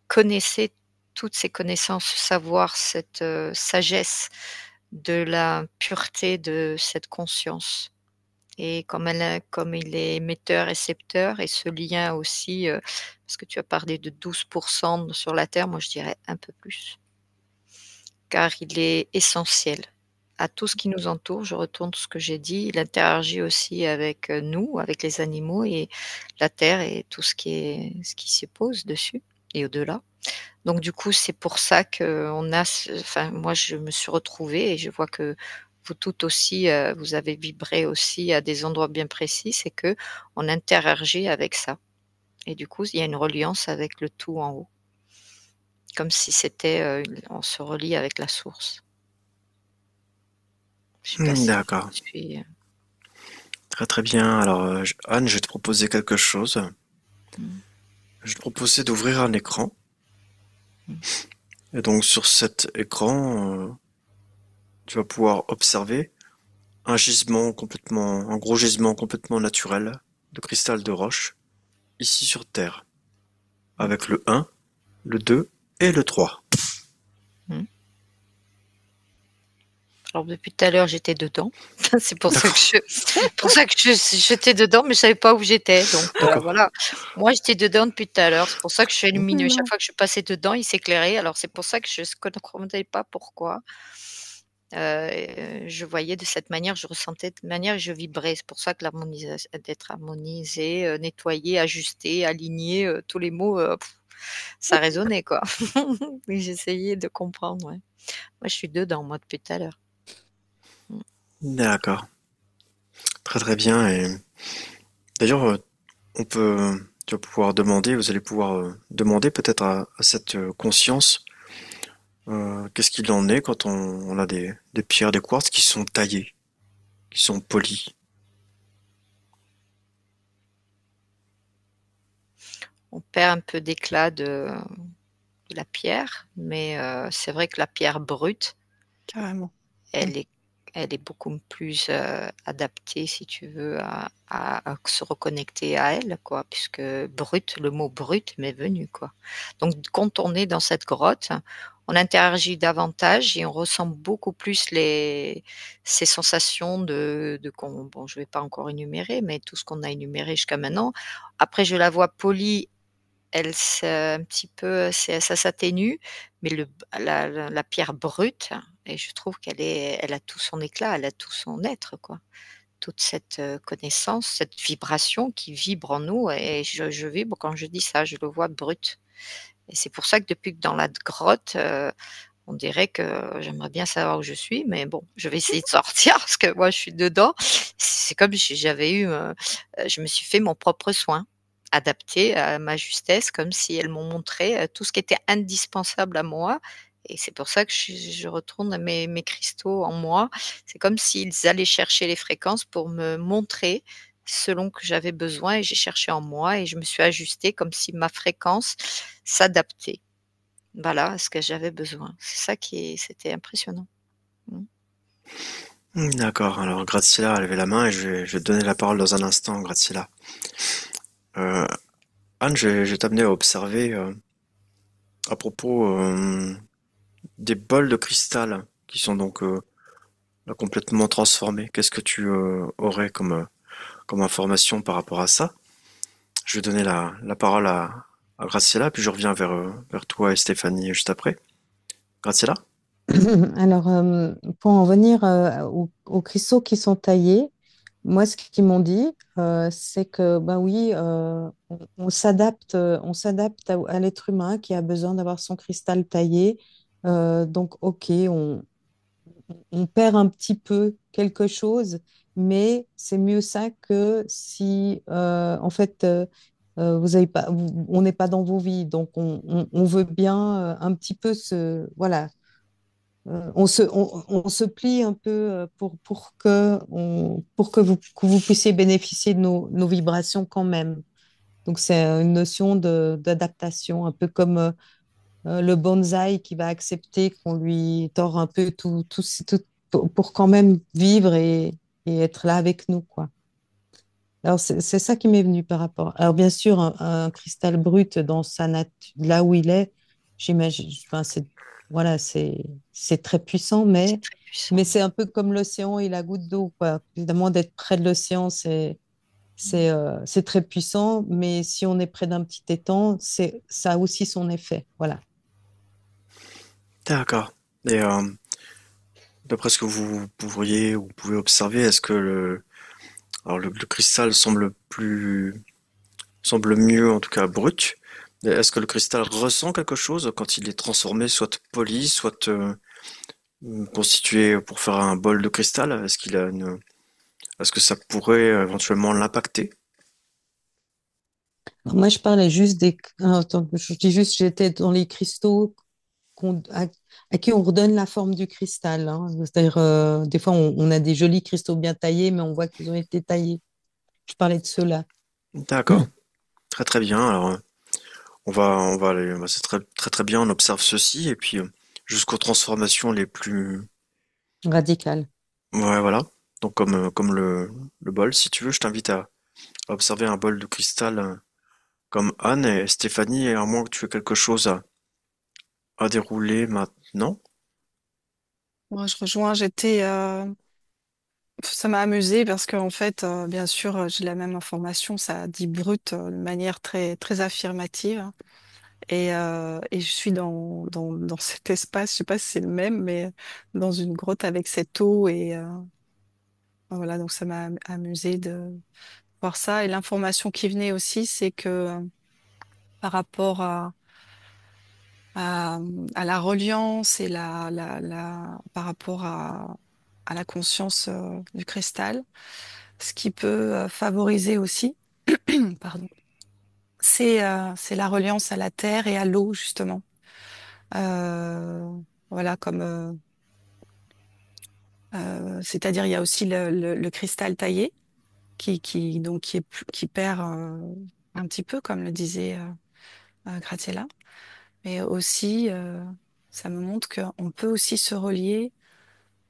connaissaient toutes ces connaissances, ce savoir, cette, sagesse de la pureté de cette conscience et comme il est émetteur-récepteur et ce lien aussi, parce que tu as parlé de 12% sur la terre, moi je dirais un peu plus, car il est essentiel à tout ce qui nous entoure. Je retourne ce que j'ai dit, il interagit aussi avec, nous, avec les animaux et la terre et tout ce qui s'y pose dessus et au-delà. Donc du coup, c'est pour ça qu'on a enfin moi je me suis retrouvée et je vois que vous toutes aussi, vous avez vibré aussi à des endroits bien précis, c'est que on interagit avec ça et du coup, il y a une reliance avec le tout en haut. Comme si c'était, on se relie avec la source. Je sais pas si D'accord. je suis, Très très bien. Alors, Anne, je vais te proposer quelque chose. mmh, Je vais te proposer d'ouvrir un écran. mmh, Et donc, sur cet écran, tu vas pouvoir observer un gros gisement complètement naturel de cristal de roche, ici sur Terre, mmh, avec le 1, le 2 et le 3. mmh. Alors depuis tout à l'heure, j'étais dedans. C'est D'accord, pour ça que j'étais dedans, mais je savais pas où j'étais. Donc d'accord. voilà. Moi, j'étais dedans depuis tout à l'heure. C'est pour ça que je suis lumineux. Chaque Non. fois que je passais dedans, il s'éclairait. Alors c'est pour ça que je ne comprenais pas pourquoi. Je voyais de cette manière, je ressentais de cette manière et je vibrais. C'est pour ça que d'être harmonisé, nettoyé, ajusté, aligné, tous les mots, ça résonnait quoi. Oui, j'essayais de comprendre, ouais. Moi, je suis dedans, moi, depuis tout à l'heure. Mmh. D'accord. Très très bien. Et d'ailleurs, tu vas pouvoir demander, vous allez pouvoir demander peut-être à cette conscience qu'est-ce qu'il en est quand on a des pierres, des quartz qui sont taillées, qui sont polies. on perd un peu d'éclat de la pierre, mais c'est vrai que la pierre brute, carrément. Mm. elle est, elle est beaucoup plus adaptée, si tu veux, à se reconnecter à elle, quoi, puisque brut, le mot brut m'est venu, quoi. Donc, quand on est dans cette grotte, on interagit davantage et on ressent beaucoup plus ces sensations bon, je vais pas encore énumérer, mais tout ce qu'on a énuméré jusqu'à maintenant. Après, je la vois polie, un petit peu, ça s'atténue, mais la pierre brute, et je trouve elle a tout son éclat, elle a tout son être, quoi. Toute cette connaissance, cette vibration qui vibre en nous, et je vibre quand je dis ça, je le vois brut. Et c'est pour ça que depuis que dans la grotte, on dirait que j'aimerais bien savoir où je suis, mais bon, je vais essayer de sortir parce que moi je suis dedans. C'est comme si j'avais je me suis fait mon propre soin, adapté à ma justesse, comme si elles m'ont montré tout ce qui était indispensable à moi. Et c'est pour ça que je retourne mes cristaux en moi. C'est comme s'ils allaient chercher les fréquences pour me montrer selon que j'avais besoin, et j'ai cherché en moi et je me suis ajustée comme si ma fréquence s'adaptait. Voilà, à ce que j'avais besoin. C'est ça c'était impressionnant. Mmh. D'accord, alors Graciela a levé la main et je vais te donner la parole dans un instant, Graciela. Euh, Anne, je vais t'amener à observer à propos des bols de cristal qui sont donc là, complètement transformés. Qu'est-ce que tu aurais comme information par rapport à ça? Je vais donner la parole à Graciela, puis je reviens vers toi et Stéphanie juste après. Graciela? Alors, pour en venir aux cristaux qui sont taillés, moi, ce qu'ils m'ont dit, c'est que, ben oui, on s'adapte à l'être humain qui a besoin d'avoir son cristal taillé. Donc, ok, on perd un petit peu quelque chose, mais c'est mieux ça que si, en fait, vous avez pas, on n'est pas dans vos vies. Donc, on veut bien un petit peu voilà, on se plie un peu pour que vous puissiez bénéficier de nos vibrations quand même. Donc, c'est une notion d'adaptation, un peu comme le bonsaï qui va accepter qu'on lui tord un peu tout pour quand même vivre et être là avec nous, quoi. Alors, c'est ça qui m'est venu par rapport. Alors, bien sûr, un cristal brut dans sa nature, là où il est, j'imagine, enfin, voilà, c'est très puissant, C'est très mais puissant. c'est un peu comme l'océan et la goutte d'eau, quoi. Évidemment, d'être près de l'océan, c'est très puissant, mais si on est près d'un petit étang, ça a aussi son effet. Voilà. D'accord. Et d'après ce que vous pourriez ou pouvez observer, est-ce que alors le cristal semble mieux, en tout cas brut. Est-ce que le cristal ressent quelque chose quand il est transformé, soit poli, soit constitué pour faire un bol de cristal? Est-ce que ça pourrait éventuellement l'impacter? Alors, moi, je parlais juste attends, je dis juste, j'étais dans les cristaux qu'on- à, à qui on redonne la forme du cristal, hein. C'est-à-dire, des fois, on a des jolis cristaux bien taillés, mais on voit qu'ils ont été taillés. Je parlais de ceux-là. D'accord, très très bien. Alors, on va aller, c'est très très très bien. On observe ceci et puis jusqu'aux transformations les plus, Radical. ouais, voilà. Donc comme le bol, si tu veux, je t'invite à observer un bol de cristal comme Anne et Stéphanie, et à moins que tu aies quelque chose à dérouler maintenant. Moi, je rejoins, ça m'a amusé parce qu'en fait, bien sûr, j'ai la même information, ça dit brut de manière très, très affirmative. Et je suis dans cet espace, je sais pas si c'est le même, mais dans une grotte avec cette eau. Voilà, donc ça m'a amusé de voir ça. Et l'information qui venait aussi, c'est que par rapport à, à la reliance et par rapport à la conscience du cristal, ce qui peut favoriser aussi, pardon, c'est la reliance à la terre et à l'eau, justement. Euh, voilà, c'est-à-dire il y a aussi le cristal taillé qui perd un petit peu, comme le disait. Graziella. Mais aussi, ça me montre qu'on peut aussi se relier,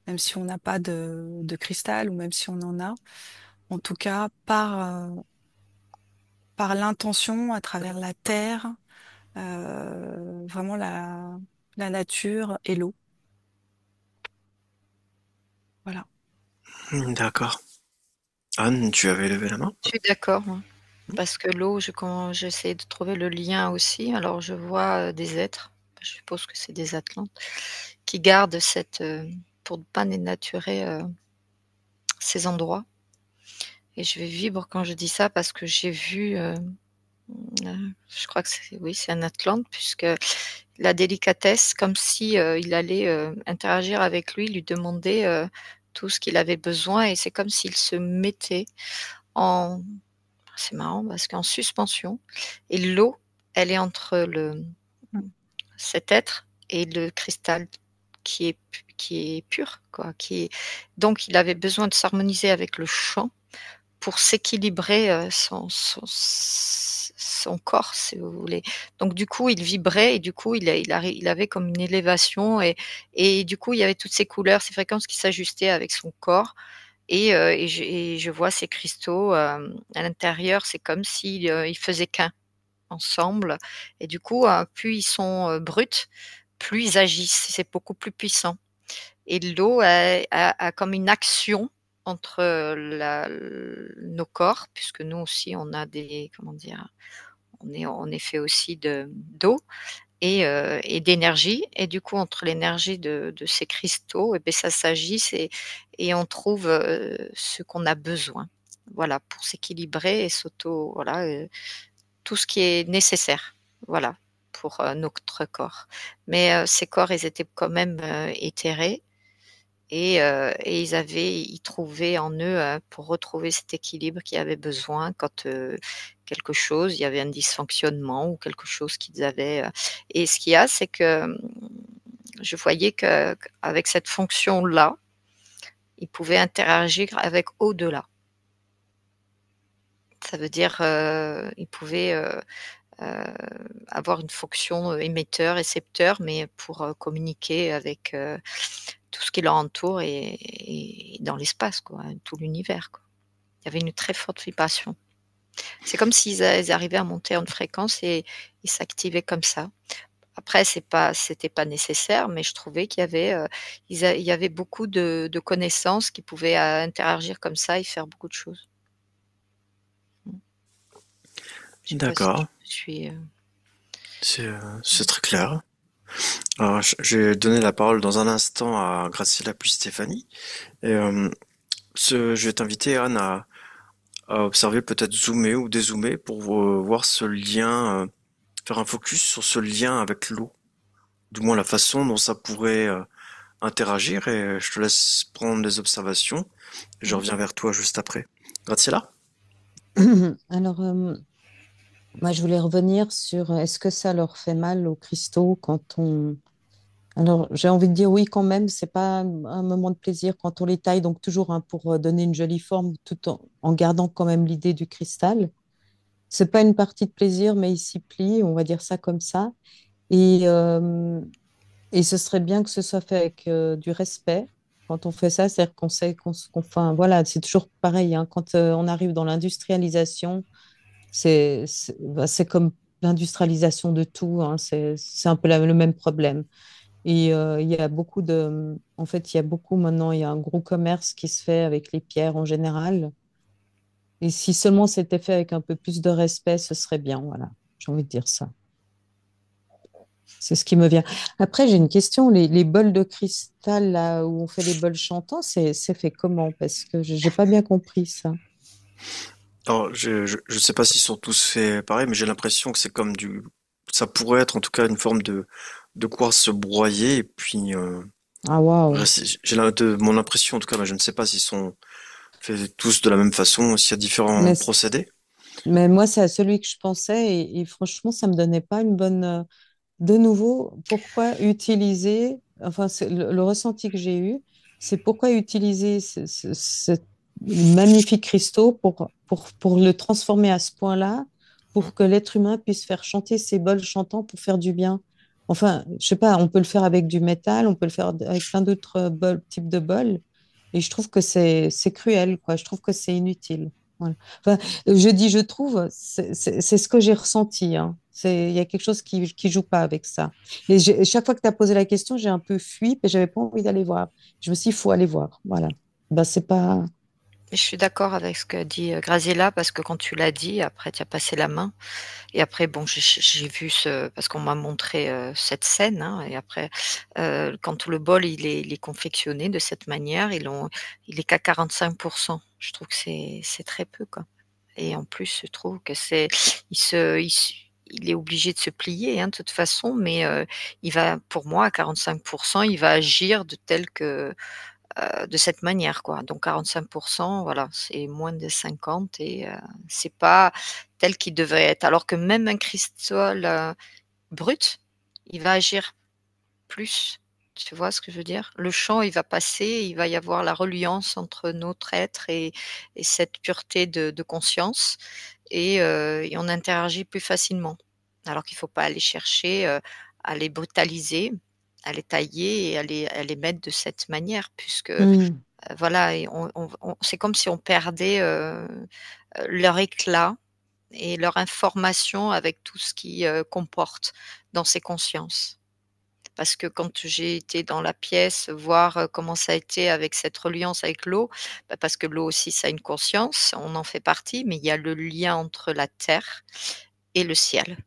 même si on n'a pas de cristal ou même si on en a, en tout cas par l'intention, à travers la terre, vraiment la nature et l'eau. Voilà. D'accord. Anne, tu avais levé la main? Je suis d'accord, moi, parce que l'eau, quand j'essaie de trouver le lien aussi, alors je vois des êtres, je suppose que c'est des Atlantes, qui gardent pour ne pas dénaturer ces endroits. Et je vibre quand je dis ça parce que j'ai vu, je crois que oui, c'est un Atlante, puisque la délicatesse, comme si il allait interagir avec lui, lui demander tout ce qu'il avait besoin, et c'est comme s'il se mettait en, c'est marrant parce qu'en suspension, et l'eau, elle est entre cet être et le cristal qui est pur, quoi. Donc il avait besoin de s'harmoniser avec le champ pour s'équilibrer son corps, si vous voulez. Donc du coup, il vibrait, et du coup, il avait comme une élévation, et du coup, il y avait toutes ces couleurs, ces fréquences qui s'ajustaient avec son corps. Et je vois ces cristaux à l'intérieur, c'est comme s'ils ils faisaient qu'un ensemble. Et du coup, plus ils sont bruts, plus ils agissent. C'est beaucoup plus puissant. Et l'eau a comme une action entre nos corps, puisque nous aussi, on a comment dire, on est fait aussi d'eau et d'énergie. Et du coup, entre l'énergie de ces cristaux, et ben, ça s'agisse, et on trouve ce qu'on a besoin. Voilà, pour s'équilibrer et voilà, tout ce qui est nécessaire. Voilà, pour notre corps. Mais ces corps, ils étaient quand même éthérés, et ils trouvaient en eux, pour retrouver cet équilibre qu'ils avaient besoin quand il y avait un dysfonctionnement ou quelque chose qu'ils avaient. Et ce qu'il y a, c'est que je voyais qu'avec cette fonction-là, ils pouvaient interagir avec au-delà. Ça veut dire ils pouvaient euh, avoir une fonction émetteur-récepteur, mais pour communiquer avec tout ce qui leur entoure, et dans l'espace, quoi, tout l'univers, quoi. Il y avait une très forte vibration. C'est comme ils arrivaient à monter en fréquence, et ils s'activaient comme ça. Après, c'était pas nécessaire, mais je trouvais qu'il y avait, il y avait beaucoup de connaissances qui pouvaient interagir comme ça et faire beaucoup de choses. Je sais pas si je D'accord. suis. C'est très clair. Alors, je vais donner la parole dans un instant à Graciela puis Stéphanie. Et je vais t'inviter, Anne, à observer, peut-être zoomer ou dézoomer pour voir ce lien, faire un focus sur ce lien avec l'eau. Du moins la façon dont ça pourrait interagir. Et je te laisse prendre les observations. Je reviens vers toi juste après. Graciela? Alors, moi, je voulais revenir sur est-ce que ça leur fait mal aux cristaux quand on... Alors, j'ai envie de dire oui quand même, c'est pas un moment de plaisir quand on les taille, donc toujours hein, pour donner une jolie forme tout en gardant quand même l'idée du cristal. C'est pas une partie de plaisir, mais il s'y plie, on va dire ça comme ça. Et, euh, et ce serait bien que ce soit fait avec du respect quand on fait ça, c'est-à-dire qu'on sait enfin, voilà, c'est toujours pareil, hein, quand on arrive dans l'industrialisation, c'est comme l'industrialisation de tout, hein, c'est un peu le même problème. Et il y a beaucoup en fait, il y a beaucoup maintenant, il y a un gros commerce qui se fait avec les pierres en général. Et si seulement c'était fait avec un peu plus de respect, ce serait bien, voilà. J'ai envie de dire ça. C'est ce qui me vient. Après, j'ai une question. Les bols de cristal, là où on fait les bols chantants, c'est fait comment? Parce que je n'ai pas bien compris ça. Alors, je sais pas s'ils sont tous faits pareil, mais j'ai l'impression que c'est comme ça pourrait être en tout cas une forme de quartz broyé, et puis, Ah, waouh. mon impression en tout cas, mais je ne sais pas s'ils sont faits tous de la même façon, s'il y a différents Mais, procédés. mais moi, c'est à celui que je pensais et franchement, ça me donnait pas une bonne. De nouveau, pourquoi utiliser, enfin, c'est le ressenti que j'ai eu, c'est pourquoi utiliser ce magnifique cristaux pour le transformer à ce point-là, Mm. pour que l'être humain puisse faire chanter ses bols chantants pour faire du bien. Enfin, je sais pas, on peut le faire avec du métal, on peut le faire avec plein d'autres types de bols. Et je trouve que c'est cruel, quoi. Je trouve que c'est inutile. Voilà. Enfin, je dis je trouve, c'est ce que j'ai ressenti, hein. Il y a quelque chose qui joue pas avec ça. Et chaque fois que tu as posé la question, j'ai un peu fui et j'avais pas envie d'aller voir. Je me suis dit, il faut aller voir. Voilà. Ben, c'est pas. Et je suis d'accord avec ce que dit Graziella, parce que quand tu l'as dit, après tu as passé la main. Et après, bon, j'ai vu parce qu'on m'a montré cette scène, hein, et après, quand le bol il est confectionné de cette manière, il est qu'à 45%. Je trouve que c'est très peu, quoi. Et en plus, je trouve que il est obligé de se plier, hein, de toute façon, mais il va, pour moi, à 45%, il va agir de cette manière, quoi. Donc 45%, voilà, c'est moins de 50, et c'est pas tel qu'il devrait être. Alors que même un cristal brut, il va agir plus. Tu vois ce que je veux dire? Le champ, il va passer, il va y avoir la reliance entre notre être et cette pureté de conscience, et on interagit plus facilement. Alors qu'il faut pas aller chercher, à les brutaliser, à les tailler et à les mettre de cette manière, puisque Hmm. voilà, et c'est comme si on perdait, leur éclat et leur information avec tout ce qui comporte dans ces consciences. Parce que quand j'ai été dans la pièce voir comment ça a été avec cette reliance avec l'eau, bah, parce que l'eau aussi ça a une conscience, on en fait partie, mais il y a le lien entre la terre et le ciel.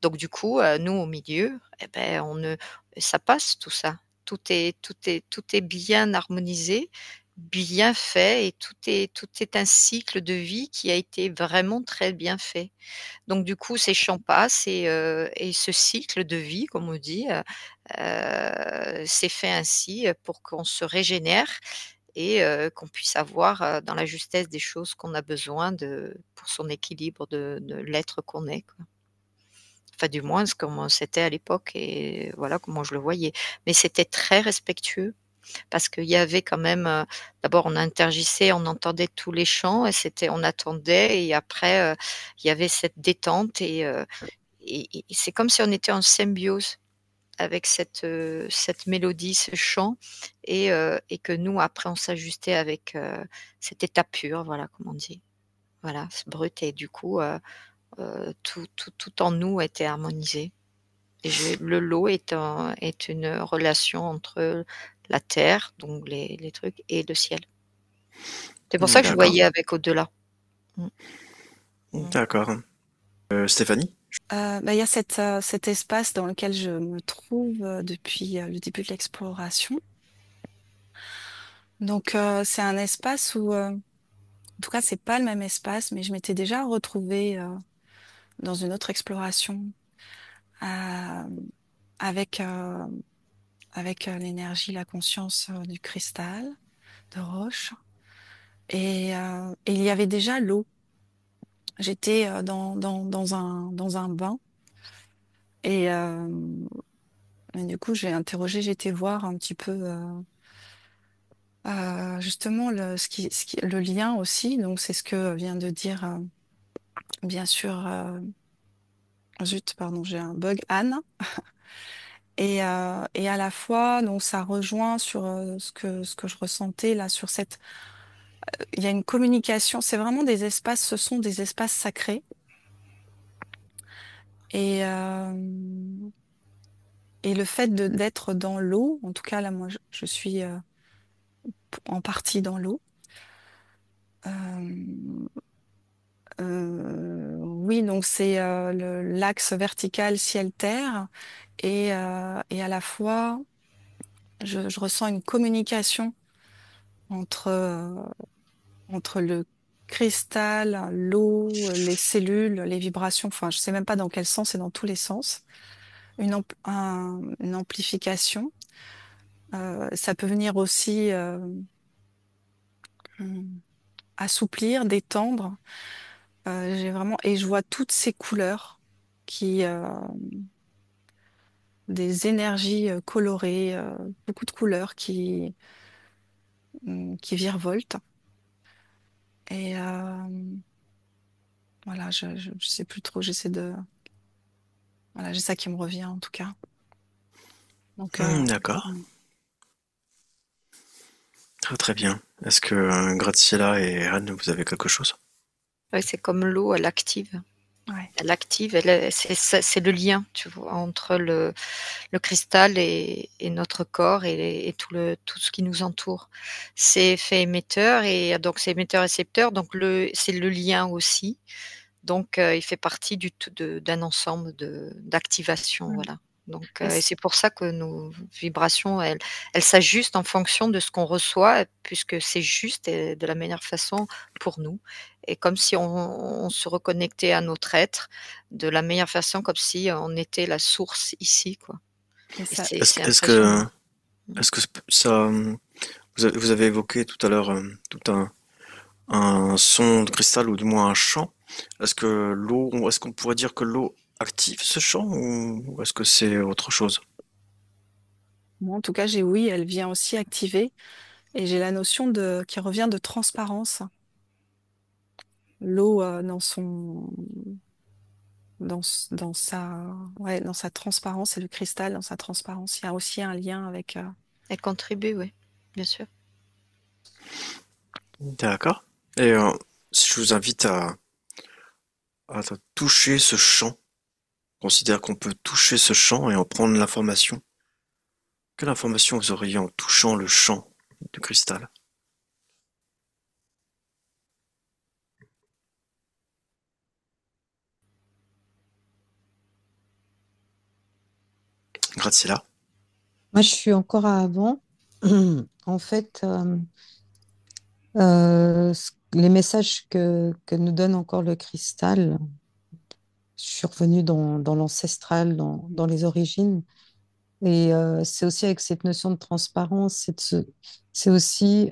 Donc du coup, nous au milieu, eh ben, ça passe tout ça. Tout est bien harmonisé, bien fait, et tout est un cycle de vie qui a été vraiment très bien fait. Donc du coup, ces champs passent, et ce cycle de vie, comme on dit, c'est fait ainsi, pour qu'on se régénère, et qu'on puisse avoir, dans la justesse des choses qu'on a besoin pour son équilibre de l'être qu'on est, quoi. Enfin, du moins, c'est comment c'était à l'époque, et voilà comment je le voyais. Mais c'était très respectueux, parce qu'il y avait quand même, d'abord on interagissait, on entendait tous les chants, et on attendait, et après, il y avait cette détente, et c'est comme si on était en symbiose avec cette mélodie, ce chant, et que nous après on s'ajustait avec, cet état pur, voilà, comme on dit. Voilà, c'est brut, et du coup, tout en nous était harmonisé. Et le lot est une relation entre la terre, donc les trucs, et le ciel. C'est pour ça que je D'accord. voyais avec au-delà. Mmh. Mmh. D'accord. Stéphanie? Bah, il y a cet espace dans lequel je me trouve depuis le début de l'exploration. Donc, c'est un espace où, en tout cas, c'est pas le même espace, mais je m'étais déjà retrouvée dans une autre exploration euh, avec, avec l'énergie, la conscience du cristal, de roche. Et il y avait déjà l'eau. J'étais dans un bain. Et, et du coup, j'ai interrogé, j'ai été voir un petit peu justement le lien aussi. Donc, c'est ce que vient de dire, bien sûr, zut, pardon, j'ai un bug, Anne. Et à la fois, donc, ça rejoint sur ce que je ressentais là, sur cette. Il y a une communication, c'est vraiment des espaces, ce sont des espaces sacrés. Et, et le fait d'être dans l'eau, en tout cas là, moi, je suis en partie dans l'eau. Euh, oui, donc c'est l'axe vertical ciel-terre et à la fois je ressens une communication entre entre le cristal, l'eau, les cellules, les vibrations. Enfin, je sais même pas dans quel sens, c'est dans tous les sens. Une amplification. Ça peut venir aussi hum, assouplir, détendre. J'ai vraiment et je vois toutes ces couleurs qui des énergies colorées, beaucoup de couleurs qui virevoltent. Et Voilà, je sais plus trop, voilà, j'ai ça qui me revient en tout cas. Donc, D'accord, mm, très très bien. Est-ce que Graciela et Anne, vous avez quelque chose? Ouais, c'est comme l'eau, elle active. ouais, Elle active, c'est le lien, tu vois, entre le cristal et notre corps et tout ce qui nous entoure. C'est effet émetteur et donc c'est émetteur-récepteur, donc c'est le lien aussi. Donc, il fait partie d'un ensemble d'activation, mm. voilà. Donc, Et et c'est pour ça que nos vibrations, elles s'ajustent en fonction de ce qu'on reçoit, puisque c'est juste et de la meilleure façon pour nous. Et comme si on se reconnectait à notre être de la meilleure façon, comme si on était la source ici, quoi. et Et ça, Est-ce, c'est est-ce que, impressionnant. Mmh. est-ce que ça, vous avez évoqué tout à l'heure tout un son de cristal ou du moins un chant. Est-ce qu'on pourrait dire que l'eau active ce chant ou est-ce que c'est autre chose? moi, en tout cas, j'ai oui, elle vient aussi activer. Et j'ai la notion qui revient de transparence. L'eau dans sa transparence et le cristal dans sa transparence. Il y a aussi un lien avec. Elle contribue, oui, bien sûr. D'accord. Et si je vous invite à toucher ce chant, on considère qu'on peut toucher ce chant et en prendre l'information. Quelle information vous auriez en touchant le chant du cristal? Grazie-là. Moi, je suis encore à avant. En fait, les messages que nous donne encore le cristal, je suis revenue dans l'ancestral, dans les origines. Et c'est aussi avec cette notion de transparence, c'est aussi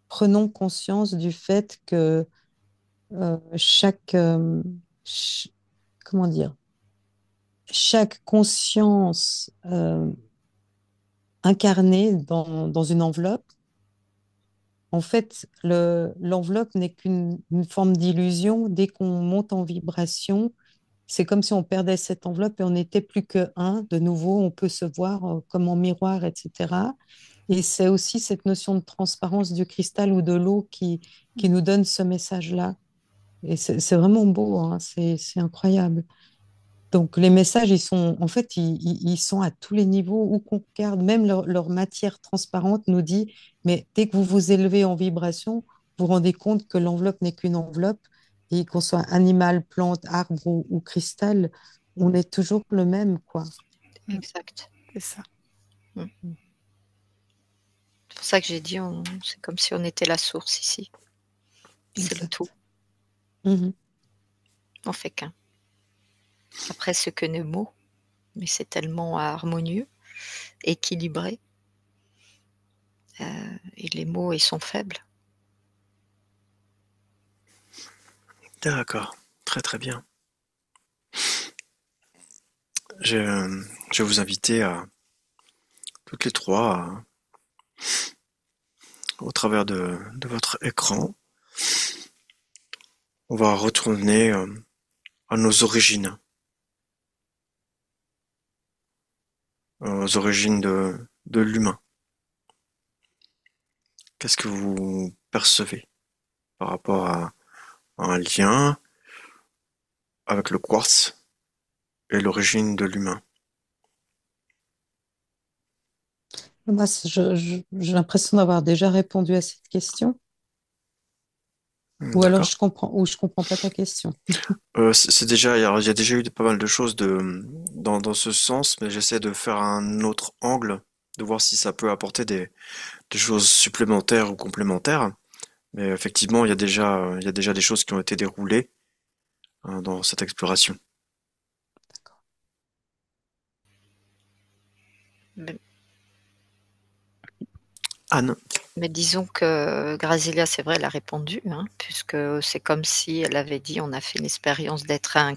prenons conscience du fait que chaque, comment dire, chaque conscience incarnée dans une enveloppe, en fait, l'enveloppe n'est une forme d'illusion. Dès qu'on monte en vibration, c'est comme si on perdait cette enveloppe et on n'était plus que un. De nouveau, on peut se voir comme en miroir, etc. Et c'est aussi cette notion de transparence du cristal ou de l'eau qui nous donne ce message-là. Et c'est vraiment beau, hein, c'est incroyable. Donc les messages, ils sont, en fait, ils sont à tous les niveaux où qu'on regarde, même leur matière transparente nous dit, mais dès que vous vous élevez en vibration, vous vous rendez compte que l'enveloppe n'est qu'une enveloppe et qu'on soit animal, plante, arbre ou cristal, on est toujours le même, quoi. Mm, Exact. c'est ça. Mmh. C'est pour ça que j'ai dit, c'est comme si on était la source ici. C'est le tout. Exact. Mhm. On fait qu'un. Après, ce que nos mots, mais c'est tellement harmonieux, équilibré, et les mots, ils sont faibles. D'accord. Très très bien. Je vais vous inviter à toutes les trois au travers de votre écran. On va retourner à nos origines, aux origines de l'humain. Qu'est-ce que vous percevez par rapport à un lien avec le quartz et l'origine de l'humain? Moi, j'ai l'impression d'avoir déjà répondu à cette question, ou alors D'accord. je comprends pas ta question. C'est déjà, il y a déjà eu pas mal de choses dans ce sens, mais j'essaie de faire un autre angle, de voir si ça peut apporter des choses supplémentaires ou complémentaires. Mais effectivement, il y a déjà des choses qui ont été déroulées dans cette exploration. Mais, Anne, mais disons que Graziella, c'est vrai, elle a répondu, hein, puisque c'est comme si elle avait dit, on a fait l'expérience d'être un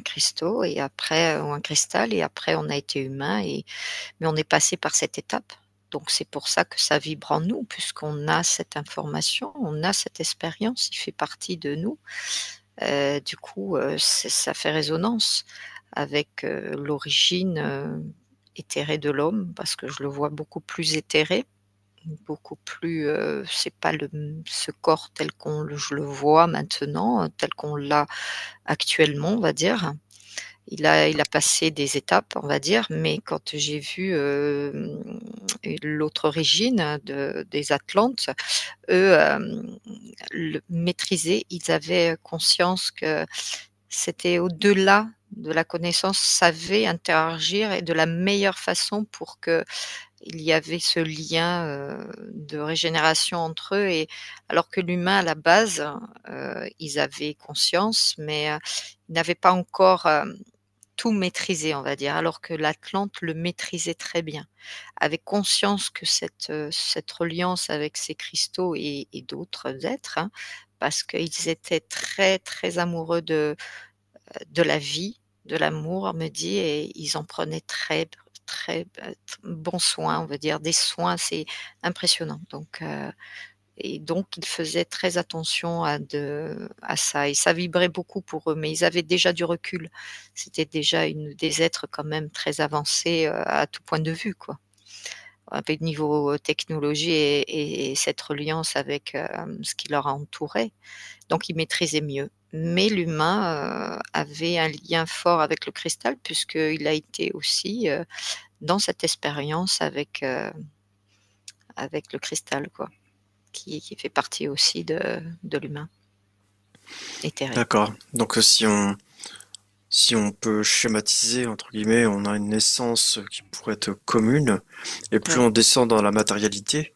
cristaux et après, ou un cristal, et après on a été humain, mais on est passé par cette étape. Donc c'est pour ça que ça vibre en nous, puisqu'on a cette information, on a cette expérience, il fait partie de nous. Du coup, ça fait résonance avec, l'origine, éthérée de l'homme, parce que je le vois beaucoup plus éthéré, beaucoup plus, c'est pas ce corps tel je le vois maintenant, tel qu'on l'a actuellement, on va dire. Il a passé des étapes, on va dire, mais quand j'ai vu, l'autre origine des Atlantes, eux, le maîtrisaient. Ils avaient conscience que c'était au-delà de la connaissance, savaient interagir et de la meilleure façon pour qu'il y avait ce lien, de régénération entre eux, et alors que l'humain à la base, ils avaient conscience, mais, ils n'avaient pas encore, tout maîtrisé, on va dire, alors que l'Atlante le maîtrisait très bien. Avait conscience que cette reliance avec ces cristaux et d'autres êtres, hein, parce qu'ils étaient très, très amoureux de la vie, de l'amour, me dit, et ils en prenaient très, très, bon soin, on va dire, des soins assez impressionnants. Donc ils faisaient très attention à ça, et ça vibrait beaucoup pour eux, mais ils avaient déjà du recul. C'était déjà des êtres quand même très avancés, à tout point de vue, quoi. Avec niveau technologie et cette reliance avec, ce qui leur entourait. Donc ils maîtrisaient mieux. Mais l'humain, avait un lien fort avec le cristal, puisqu'il a été aussi, dans cette expérience avec le cristal, quoi, qui fait partie aussi de l'humain éthéré. D'accord. Donc si on peut schématiser, entre guillemets, on a une essence qui pourrait être commune, et plus Ouais. on descend dans la matérialité,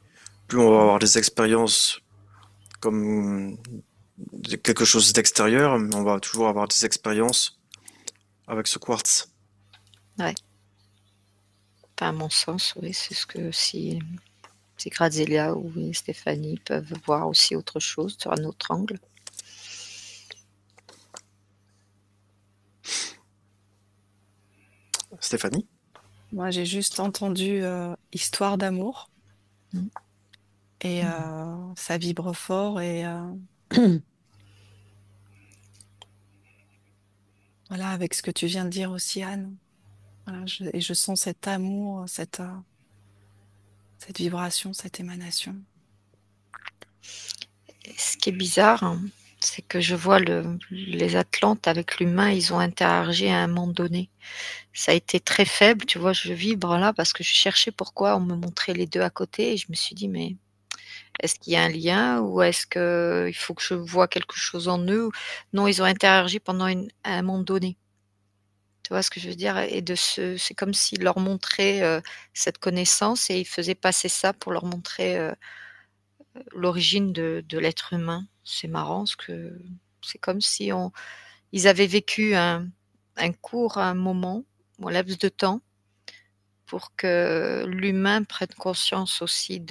plus on va avoir des expériences comme quelque chose d'extérieur, mais on va toujours avoir des expériences avec ce quartz. Ouais. Enfin, à mon sens, oui, c'est ce que si Grazielia ou Stéphanie peuvent voir aussi autre chose sur un autre angle. Stéphanie? Moi, j'ai juste entendu histoire d'amour Mmh. et ça vibre fort et voilà, avec ce que tu viens de dire aussi, Anne. Voilà, et je sens cet amour, cette vibration, cette émanation. Et ce qui est bizarre, hein, c'est que je vois les Atlantes avec l'humain, ils ont interagi à un moment donné. Ça a été très faible, tu vois? Je vibre là parce que je cherchais pourquoi on me montrait les 2 à côté, et je me suis dit: «Mais est-ce qu'il y a un lien, ou est-ce qu'il faut que je voie quelque chose en eux?» Non, ils ont interagi pendant à un moment donné. Tu vois ce que je veux dire? Et c'est comme s'ils leur montraient, cette connaissance, et ils faisaient passer ça pour leur montrer, l'origine de l'être humain. C'est marrant, parce que c'est comme si ils avaient vécu un court un moment, un laps de temps, pour que l'humain prenne conscience aussi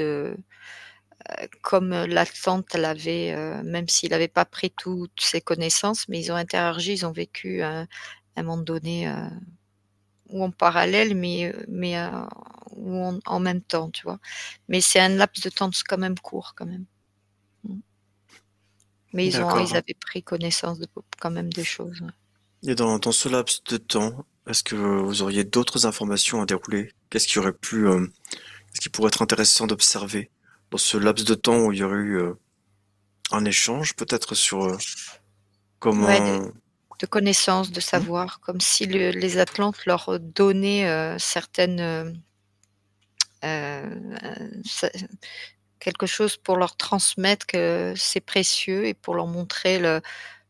comme l'attente l'avait, même s'il n'avait pas pris toutes ses connaissances, mais ils ont interagi, ils ont vécu un moment donné, ou en parallèle, ou en même temps, tu vois? Mais c'est un laps de temps quand même court, quand même. Mmh. Mais ils D'accord. avaient pris connaissance quand même des choses, ouais. Et dans ce laps de temps, est-ce que vous auriez d'autres informations à dérouler? Qu'est-ce qui pourrait être intéressant d'observer dans ce laps de temps où il y aurait eu un échange, peut-être sur Ouais, comment... de connaissances, de Hmm. savoir, comme si les Atlantes leur donnaient, certaines, ce quelque chose pour leur transmettre que c'est précieux, et pour leur montrer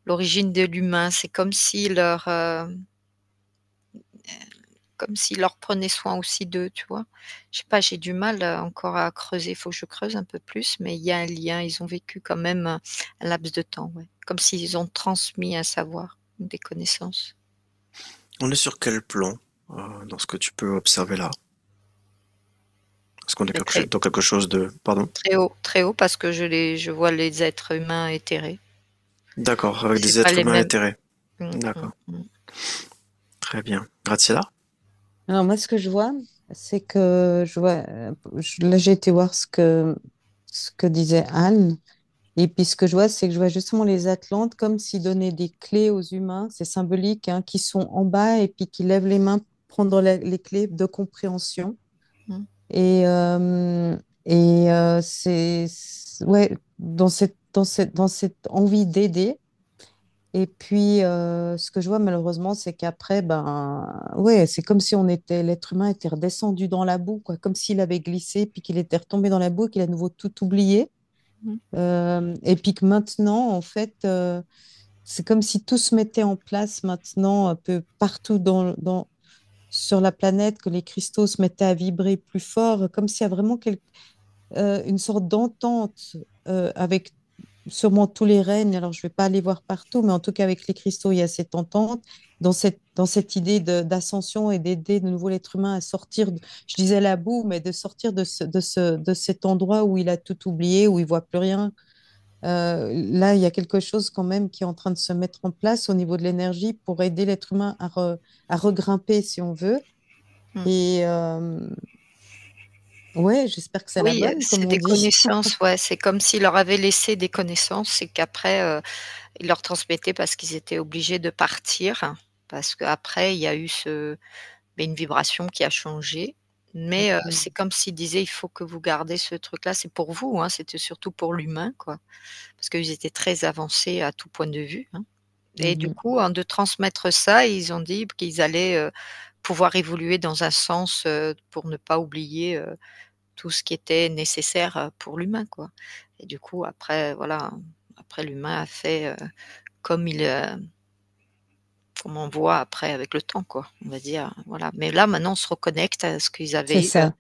l'origine de l'humain. C'est comme s'ils leur prenaient soin aussi d'eux, tu vois? Je sais pas, j'ai du mal, encore à creuser, il faut que je creuse un peu plus, mais il y a un lien, ils ont vécu quand même un laps de temps, ouais. Comme s'ils ont transmis un savoir, des connaissances. On est sur quel plan dans ce que tu peux observer là? Est-ce qu'on est Mais très dans quelque chose de... Pardon? très haut, parce que je vois les êtres humains éthérés. D'accord, avec C'est des pas êtres les humains mêmes. éthérés. Mmh, mmh, D'accord, mmh. très bien. Graziella? Alors moi, ce que je vois, c'est que je vois, là j'ai été voir ce que disait Anne, et puis ce que je vois, c'est que je vois justement les Atlantes comme s'ils donnaient des clés aux humains, c'est symbolique, hein, qui sont en bas et puis qui lèvent les mains pour prendre les clés de compréhension. Mm. Et, ouais, dans cette envie d'aider. Et puis, ce que je vois malheureusement, c'est qu'après, ben, ouais, c'est comme si l'être humain était redescendu dans la boue, quoi, comme s'il avait glissé, puis qu'il était retombé dans la boue, qu'il a à nouveau tout oublié. Mm. Et puis que maintenant, en fait, c'est comme si tout se mettait en place maintenant, un peu partout sur la planète, que les cristaux se mettaient à vibrer plus fort, comme s'il y a vraiment une sorte d'entente avec sûrement tous les règnes. Alors, je ne vais pas aller voir partout, mais en tout cas, avec les cristaux, il y a cette entente dans cette idée d'ascension et d'aider de nouveau l'être humain à sortir, je disais la boue, mais de sortir de cet endroit où il a tout oublié, où il voit plus rien. Là, il y a quelque chose quand même qui est en train de se mettre en place au niveau de l'énergie pour aider l'être humain à regrimper, si on veut. Mm. Et ouais, j'espère que c'est la Oui, bonne, comme c'est on des dit. connaissances, ouais, c'est comme s'il leur avait laissé des connaissances et qu'après, il leur transmettait parce qu'ils étaient obligés de partir. Parce qu'après, il y a eu une vibration qui a changé. Mais, c'est comme s'il disait: «Il faut que vous gardez ce truc-là». C'est pour vous, hein, c'était surtout pour l'humain, quoi. Parce qu'ils étaient très avancés à tout point de vue, hein. Et du Mhm. coup, de transmettre ça, ils ont dit qu'ils allaient, pouvoir évoluer dans un sens, pour ne pas oublier, tout ce qui était nécessaire, pour l'humain, quoi. Et du coup, après, voilà, après l'humain a fait, comme comme on voit après avec le temps, quoi, on va dire, voilà. Mais là, maintenant, on se reconnecte à ce qu'ils C'est avaient eu, ça,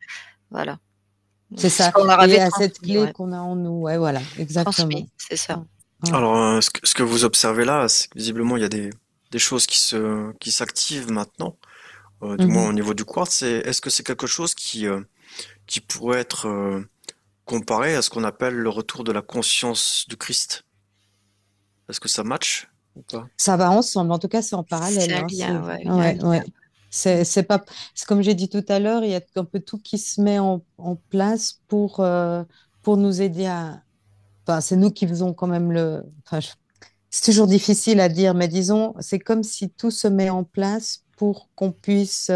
voilà, c'est ce ça. qu'on leur Et avait à cette transmis, clé ouais, qu'on a en nous. Ouais, voilà, exactement. transmis, c'est Ouais, ça. ouais. Alors, ce que vous observez là, c'est que visiblement, il y a des choses qui s'activent maintenant, du moins Mhm. au niveau du quartz. Est-ce que c'est quelque chose qui pourrait être comparé à ce qu'on appelle le retour de la conscience du Christ? Est-ce que ça match ou pas? Ça va ensemble. En tout cas, c'est en C'est parallèle, un hein. lien, ouais, il y a un Ouais, lien. ouais. C'est pas, c'est comme j'ai dit tout à l'heure, il y a un peu tout qui se met en place pour nous aider enfin, c'est nous qui faisons quand même c'est toujours difficile à dire, mais disons, c'est comme si tout se met en place pour qu'on puisse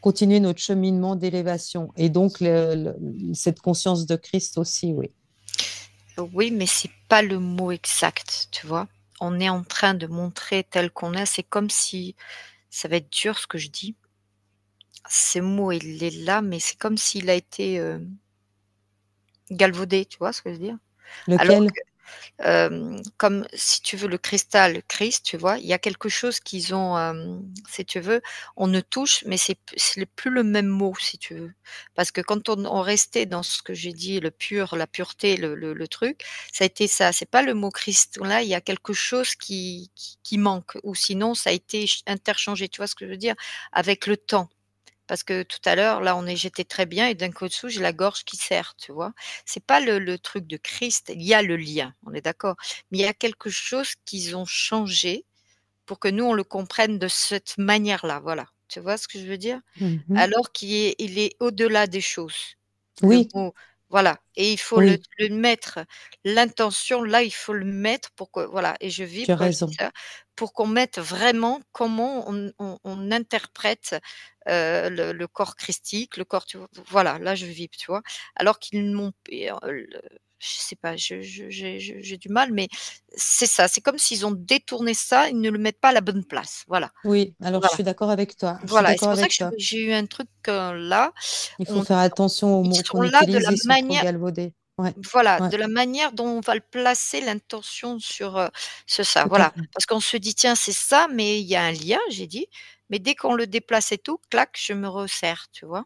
continuer notre cheminement d'élévation. Et donc, cette conscience de Christ aussi, oui. Oui, mais c'est pas le mot exact, tu vois? On est en train de montrer tel qu'on est, c'est comme si ça va être dur ce que je dis. Ce mot, il est là, mais c'est comme s'il a été, galvaudé, tu vois ce que je veux dire? Alors Lequel? que, comme si tu veux le cristal Christ, tu vois? Il y a quelque chose qu'ils ont, si tu veux, on ne touche, mais c'est plus le même mot, si tu veux. Parce que quand on restait dans ce que j'ai dit, le pur, la pureté, le truc, ça a été ça. C'est pas le mot Christ. Là, il y a quelque chose qui manque ou sinon ça a été interchangé, tu vois ce que je veux dire? Avec le temps. Parce que tout à l'heure, là, j'étais très bien et d'un coup dessous, j'ai la gorge qui serre, tu vois? C'est pas le truc de Christ, il y a le lien, on est d'accord. Mais il y a quelque chose qu'ils ont changé pour que nous, on le comprenne de cette manière-là, voilà. Tu vois ce que je veux dire? Mhm. Alors il est au-delà des choses. Le Oui, mot voilà et il faut oui, le mettre l'intention là, il faut le mettre pour que voilà et je tu vibre as quand je dis raison. ça, pour qu'on mette vraiment comment on interprète, le corps christique, le corps tu v voilà, là je vibre, tu vois? Alors qu'ils m'ont et le je sais pas, j'ai du mal, mais c'est ça, c'est comme s'ils ont détourné ça, ils ne le mettent pas à la bonne place, voilà, Oui, alors je voilà, suis d'accord avec toi. Je suis voilà et c'est d'accord pour ça que avec toi. j'ai eu un truc, là, Il faut on faire attention aux ils mots sont qu'on là de la utilise, ils sont trop manière galvaudés. Ouais, voilà, ouais, de la manière dont on va le placer, l'intention sur ça, tout à voilà. fait. Parce qu'on se dit: «Tiens, c'est ça, mais il y a un lien», j'ai dit, mais dès qu'on le déplace et tout, clac, je me resserre, tu vois?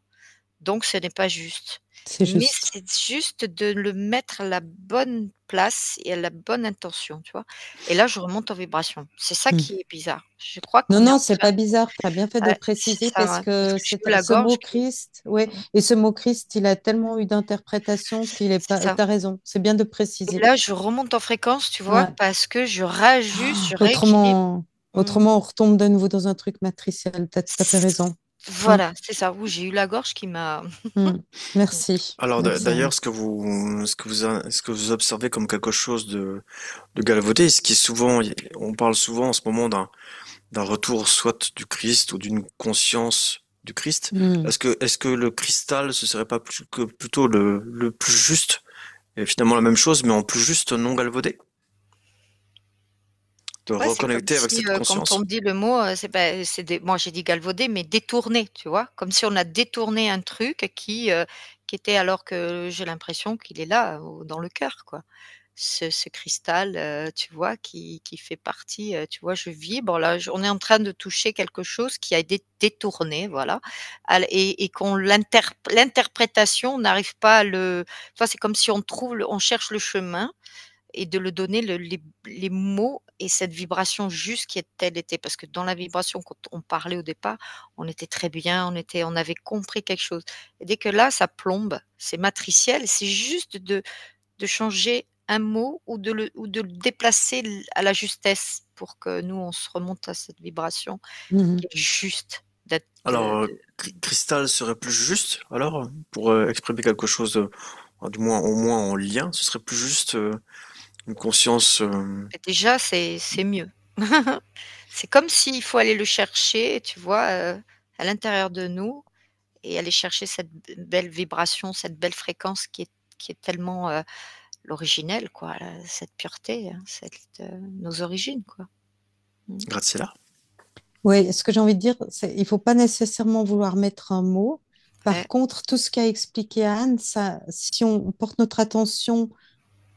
Donc ce n'est pas juste. C'est Mais juste. c'est juste de le mettre à la bonne place et à la bonne intention, tu vois? Et là, je remonte en vibration. C'est ça Hmm. qui est bizarre. Je crois Non, qu'on est en non, c'est train pas bizarre. Tu as bien fait de ouais, c'est préciser ça, parce ouais, parce que que j'ai eu la ce mot gorge qui Christ, ouais, mmh, et ce mot Christ, il a tellement eu d'interprétations qu'il est c'est pas. ça. Tu as raison, c'est bien de Et préciser. là, je remonte en fréquence, tu vois? Ouais. Parce que je rajuste, je rééquilibre. Autrement, Mmh. on retombe de nouveau dans un truc matriciel. Tu as tout à fait raison. Mm, Voilà, c'est ça. Oui, j'ai eu la gorge qui m'a. mm. Merci. Alors Merci, d'ailleurs, ce que vous observez comme quelque chose de galvaudé, ce qui est souvent, on parle souvent en ce moment d'un retour soit du Christ ou d'une conscience du Christ. Anne. Est-ce que le cristal, ce serait pas plutôt le plus juste, et finalement la même chose, mais en plus juste non galvaudé, de Ouais, c'est comme reconnecter avec si, cette quand on conscience? me dit le mot, c'est moi j'ai dit galvaudé, mais détourné, tu vois? Comme si on a détourné un truc qui était alors que j'ai l'impression qu'il est là, dans le cœur, quoi. Ce cristal, tu vois, qui fait partie, tu vois, je vibre là, on est en train de toucher quelque chose qui a été détourné, voilà, et qu'on l'interprétation, on n'arrive pas à le tu vois, c'est comme si on cherche le chemin et de le donner les mots et cette vibration juste qui est telle était. Parce que dans la vibration, quand on parlait au départ, on était très bien, on avait compris quelque chose. Et dès que là, ça plombe, c'est matriciel, c'est juste de changer un mot ou de le déplacer à la justesse pour que nous, on se remonte à cette vibration Mhm. qui est juste d'être Alors, cristal serait plus juste, alors, pour exprimer quelque chose, du moins, au moins en lien, ce serait plus juste une conscience. et déjà, c'est mieux. C'est comme s'il faut aller le chercher, tu vois, à l'intérieur de nous et aller chercher cette belle vibration, cette belle fréquence qui est tellement, l'originelle quoi, cette pureté, hein, nos origines quoi. Mmh. Oui, ce que j'ai envie de dire, c'est il faut pas nécessairement vouloir mettre un mot. Ouais. Par contre, tout ce qu'a expliqué Anne, ça, si on porte notre attention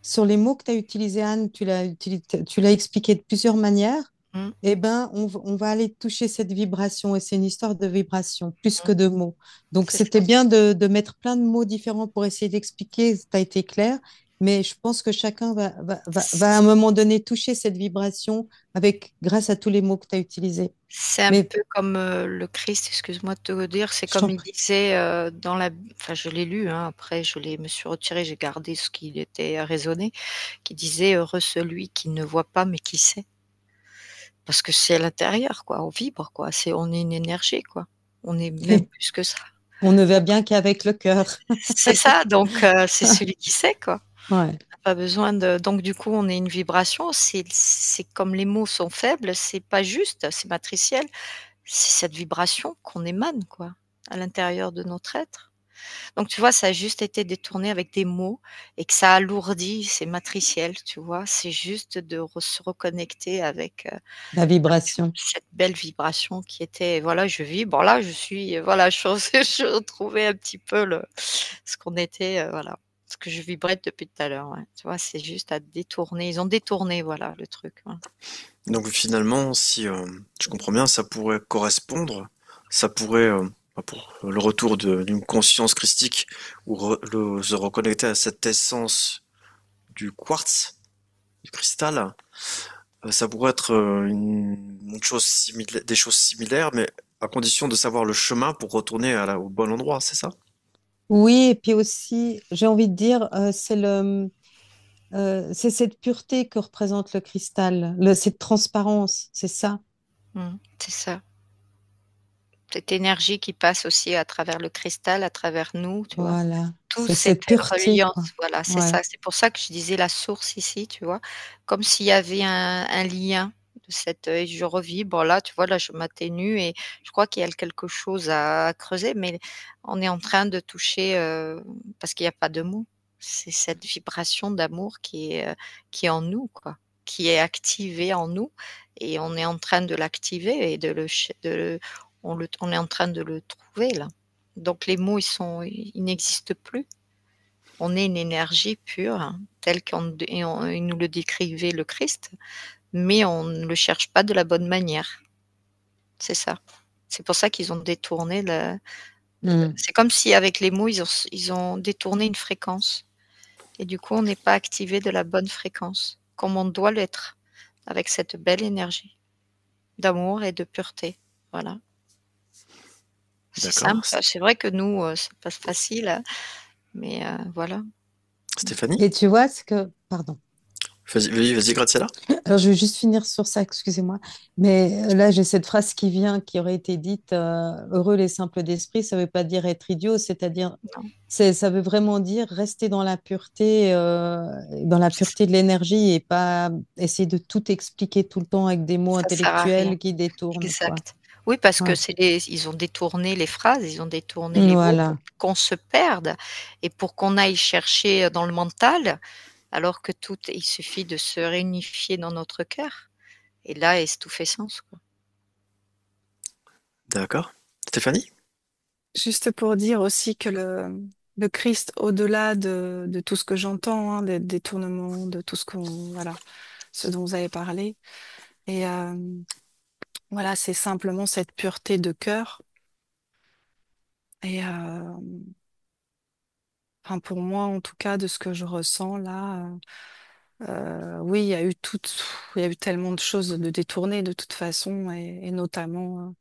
sur les mots que tu as utilisés, Anne, tu l'as expliqué de plusieurs manières, Mmh. eh ben, on va aller toucher cette vibration et c'est une histoire de vibration plus Mmh. que de mots. Donc, C'est ça. c'était bien de mettre plein de mots différents pour essayer d'expliquer, tu as été clair, mais je pense que chacun va à un moment donné toucher cette vibration grâce à tous les mots que tu as utilisés. C'est un Mais peu comme, le Christ, excuse-moi de te le dire, c'est je comme t'en il prie. disait, dans la enfin je l'ai lu, hein, après me suis retirée, j'ai gardé ce qu'il était raisonné, qui disait: «Heureux celui qui ne voit pas mais qui sait». Parce que c'est à l'intérieur quoi, on vibre quoi, on est une énergie quoi. On est même plus que ça. On ne va Donc bien qu'avec le cœur. c'est ça, donc c'est celui qui sait quoi. Ouais. Pas besoin de donc du coup, on est une vibration, c'est comme les mots sont faibles, c'est pas juste, c'est matriciel, c'est cette vibration qu'on émane quoi, à l'intérieur de notre être. Donc tu vois, ça a juste été détourné avec des mots et que ça alourdit, c'est matriciel, tu vois? C'est juste de se reconnecter avec, La vibration. cette belle vibration qui était voilà, je vibre là, je suis, voilà, je retrouvais un petit peu ce qu'on était, voilà, ce que je vibrais depuis tout à l'heure, ouais. Tu vois? C'est juste à détourner. Ils ont détourné, voilà, le truc, ouais. Donc finalement, si je comprends bien, ça pourrait correspondre, ça pourrait, pour le retour d'une conscience christique ou se reconnecter à cette essence du quartz, du cristal, ça pourrait être une chose des choses similaires, mais à condition de savoir le chemin pour retourner au bon endroit, c'est ça? Oui, et puis aussi, j'ai envie de dire, c'est cette pureté que représente le cristal, cette transparence, c'est ça. Mmh, c'est ça. Cette énergie qui passe aussi à travers le cristal, à travers nous, tu vois? Voilà, Tout c'est cette cette pureté, reliance, quoi. voilà, c'est Ouais. ça. C'est pour ça que je disais la source ici, tu vois? Comme s'il y avait un lien de cette, je revibre là, tu vois? Là, je m'atténue et je crois qu'il y a quelque chose à creuser, mais on est en train de toucher, parce qu'il y a pas de mots. C'est cette vibration d'amour qui est en nous, quoi, qui est activée en nous et on est en train de l'activer et de le ch de le on est en train de le trouver là. Donc les mots, ils n'existent plus. On est une énergie pure, hein, telle il nous le décrivait le Christ, mais on ne le cherche pas de la bonne manière. C'est ça. C'est pour ça qu'ils ont détourné Mm. c'est comme si avec les mots, ils ont détourné une fréquence et du coup, on n'est pas activé de la bonne fréquence, comme on doit l'être, avec cette belle énergie d'amour et de pureté. Voilà. C'est D'accord. simple, c'est vrai que nous, c'est pas facile, hein, mais voilà. Mmh. Stéphanie? Et tu vois ce que, pardon. Vas-y, Graziella. Alors, je vais juste finir sur ça, excusez-moi. Mais là, j'ai cette phrase qui vient, qui aurait été dite, heureux les simples d'esprit, ça ne veut pas dire être idiot, c'est-à-dire, Non, ça veut vraiment dire rester dans la pureté de l'énergie et pas essayer de tout expliquer tout le temps avec des mots ça sert à rien. intellectuels qui détournent, quoi. Exact. Oui, parce que Ouais. ils ont détourné les phrases, ils ont détourné les mots pour Voilà. qu'on se perde et pour qu'on aille chercher dans le mental, alors que il suffit de se réunifier dans notre cœur. Et là, tout fait sens, quoi. D'accord. Stéphanie? Juste pour dire aussi que le Christ, au-delà de tout ce que j'entends, hein, des détournements, de tout voilà, ce dont vous avez parlé, et voilà, c'est simplement cette pureté de cœur. Et enfin, pour moi, en tout cas, de ce que je ressens là, oui, il y a eu tellement de choses de détournées de toute façon, et notamment,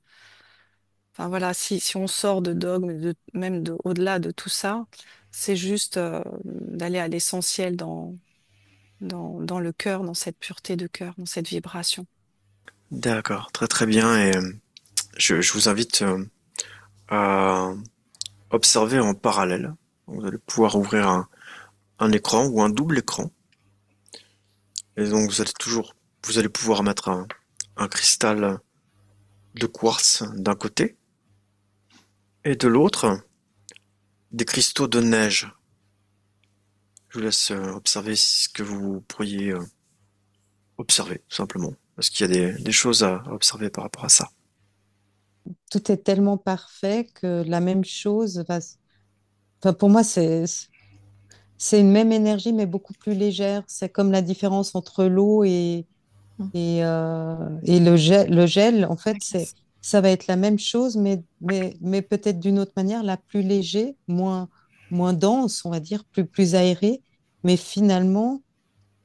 enfin voilà, si on sort de dogmes, même au-delà de tout ça, c'est juste d'aller à l'essentiel dans le cœur, dans cette pureté de cœur, dans cette vibration. D'accord, très très bien. Et je vous invite à observer en parallèle. Vous allez pouvoir ouvrir un écran ou un double écran. Et donc vous allez pouvoir mettre un cristal de quartz d'un côté et de l'autre des cristaux de neige. Je vous laisse observer ce que vous pourriez observer, tout simplement. Parce qu'il y a des choses à observer par rapport à ça. Tout est tellement parfait que la même chose Enfin, pour moi, c'est une même énergie, mais beaucoup plus légère. C'est comme la différence entre l'eau Mm. et le gel. Le gel, en fait, ça va être la même chose, mais peut-être d'une autre manière, la plus léger, moins dense, on va dire, plus aéré. Mais finalement,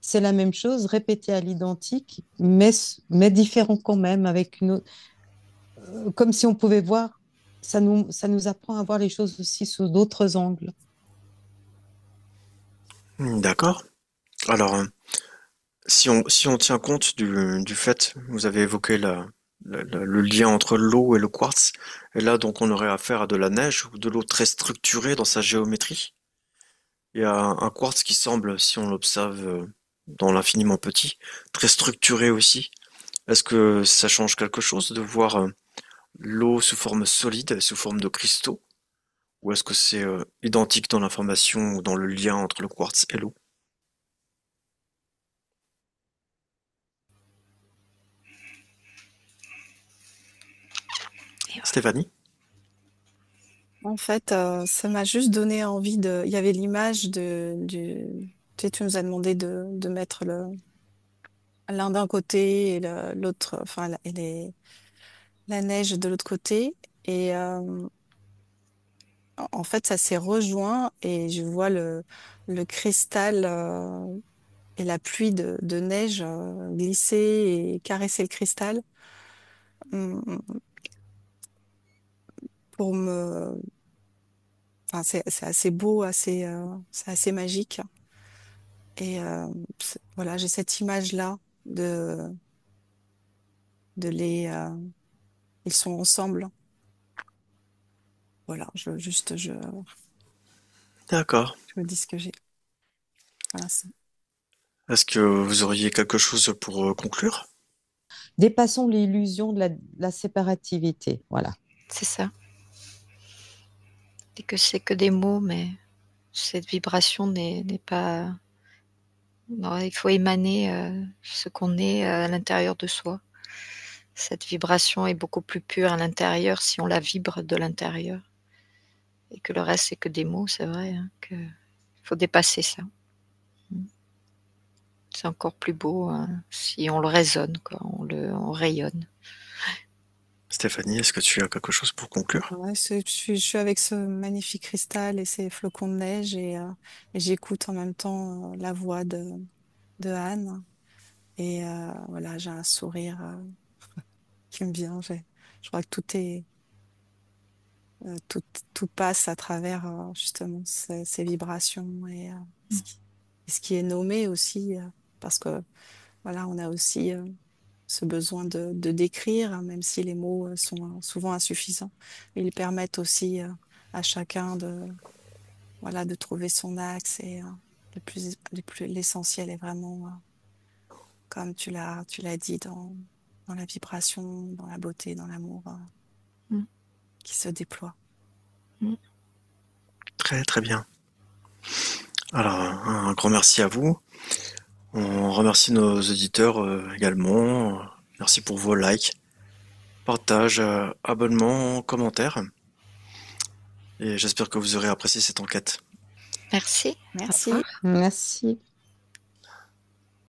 c'est la même chose, répétée à l'identique, mais différent quand même, comme si on pouvait voir, ça nous apprend à voir les choses aussi sous d'autres angles. D'accord. Alors, si on tient compte du fait, vous avez évoqué le lien entre l'eau et le quartz, et là donc on aurait affaire à de la neige ou de l'eau très structurée dans sa géométrie. Il y a un quartz qui semble, si on l'observe dans l'infiniment petit, très structuré aussi. Est-ce que ça change quelque chose de voir l'eau sous forme solide, sous forme de cristaux, ou est-ce que c'est identique dans l'information ou dans le lien entre le quartz et l'eau? Et voilà. Stéphanie? En fait, ça m'a juste donné envie de. Il y avait l'image Tu sais, tu nous as demandé de mettre l'un d'un côté et l'autre, enfin, la neige de l'autre côté. Et en fait, ça s'est rejoint et je vois le cristal et la pluie de neige glisser et caresser le cristal hum, pour me. Enfin, c'est assez beau, c'est assez magique. Et voilà, j'ai cette image-là de, de les. Ils sont ensemble. Voilà, D'accord. je me dis ce que j'ai. Voilà, Est-ce que vous auriez quelque chose pour conclure? Dépassons l'illusion de la séparativité. Voilà. C'est ça. Et que c'est que des mots, mais cette vibration n'est pas. Non, il faut émaner ce qu'on est à l'intérieur de soi. Cette vibration est beaucoup plus pure à l'intérieur si on la vibre de l'intérieur. Et que le reste, c'est que des mots, c'est vrai, hein, que faut dépasser ça. C'est encore plus beau hein, si on le raisonne, quoi, on rayonne. Stéphanie, est-ce que tu as quelque chose pour conclure? ouais, je suis avec ce magnifique cristal et ces flocons de neige et j'écoute en même temps la voix de Anne. Et voilà, j'ai un sourire qui me vient. Je crois que tout, tout passe à travers justement ces vibrations et ce qui est nommé aussi. parce que voilà, on a aussi ce besoin de décrire, hein, même si les mots sont souvent insuffisants. Ils permettent aussi à chacun voilà, de trouver son axe et l'essentiel est vraiment, comme tu l'as dit, dans la vibration, dans la beauté, dans l'amour Mm. qui se déploie. Très très bien. Alors, un grand merci à vous. On remercie nos auditeurs également. Merci pour vos likes, partages, abonnements, commentaires. Et j'espère que vous aurez apprécié cette enquête. Merci. Au Merci. revoir. Merci.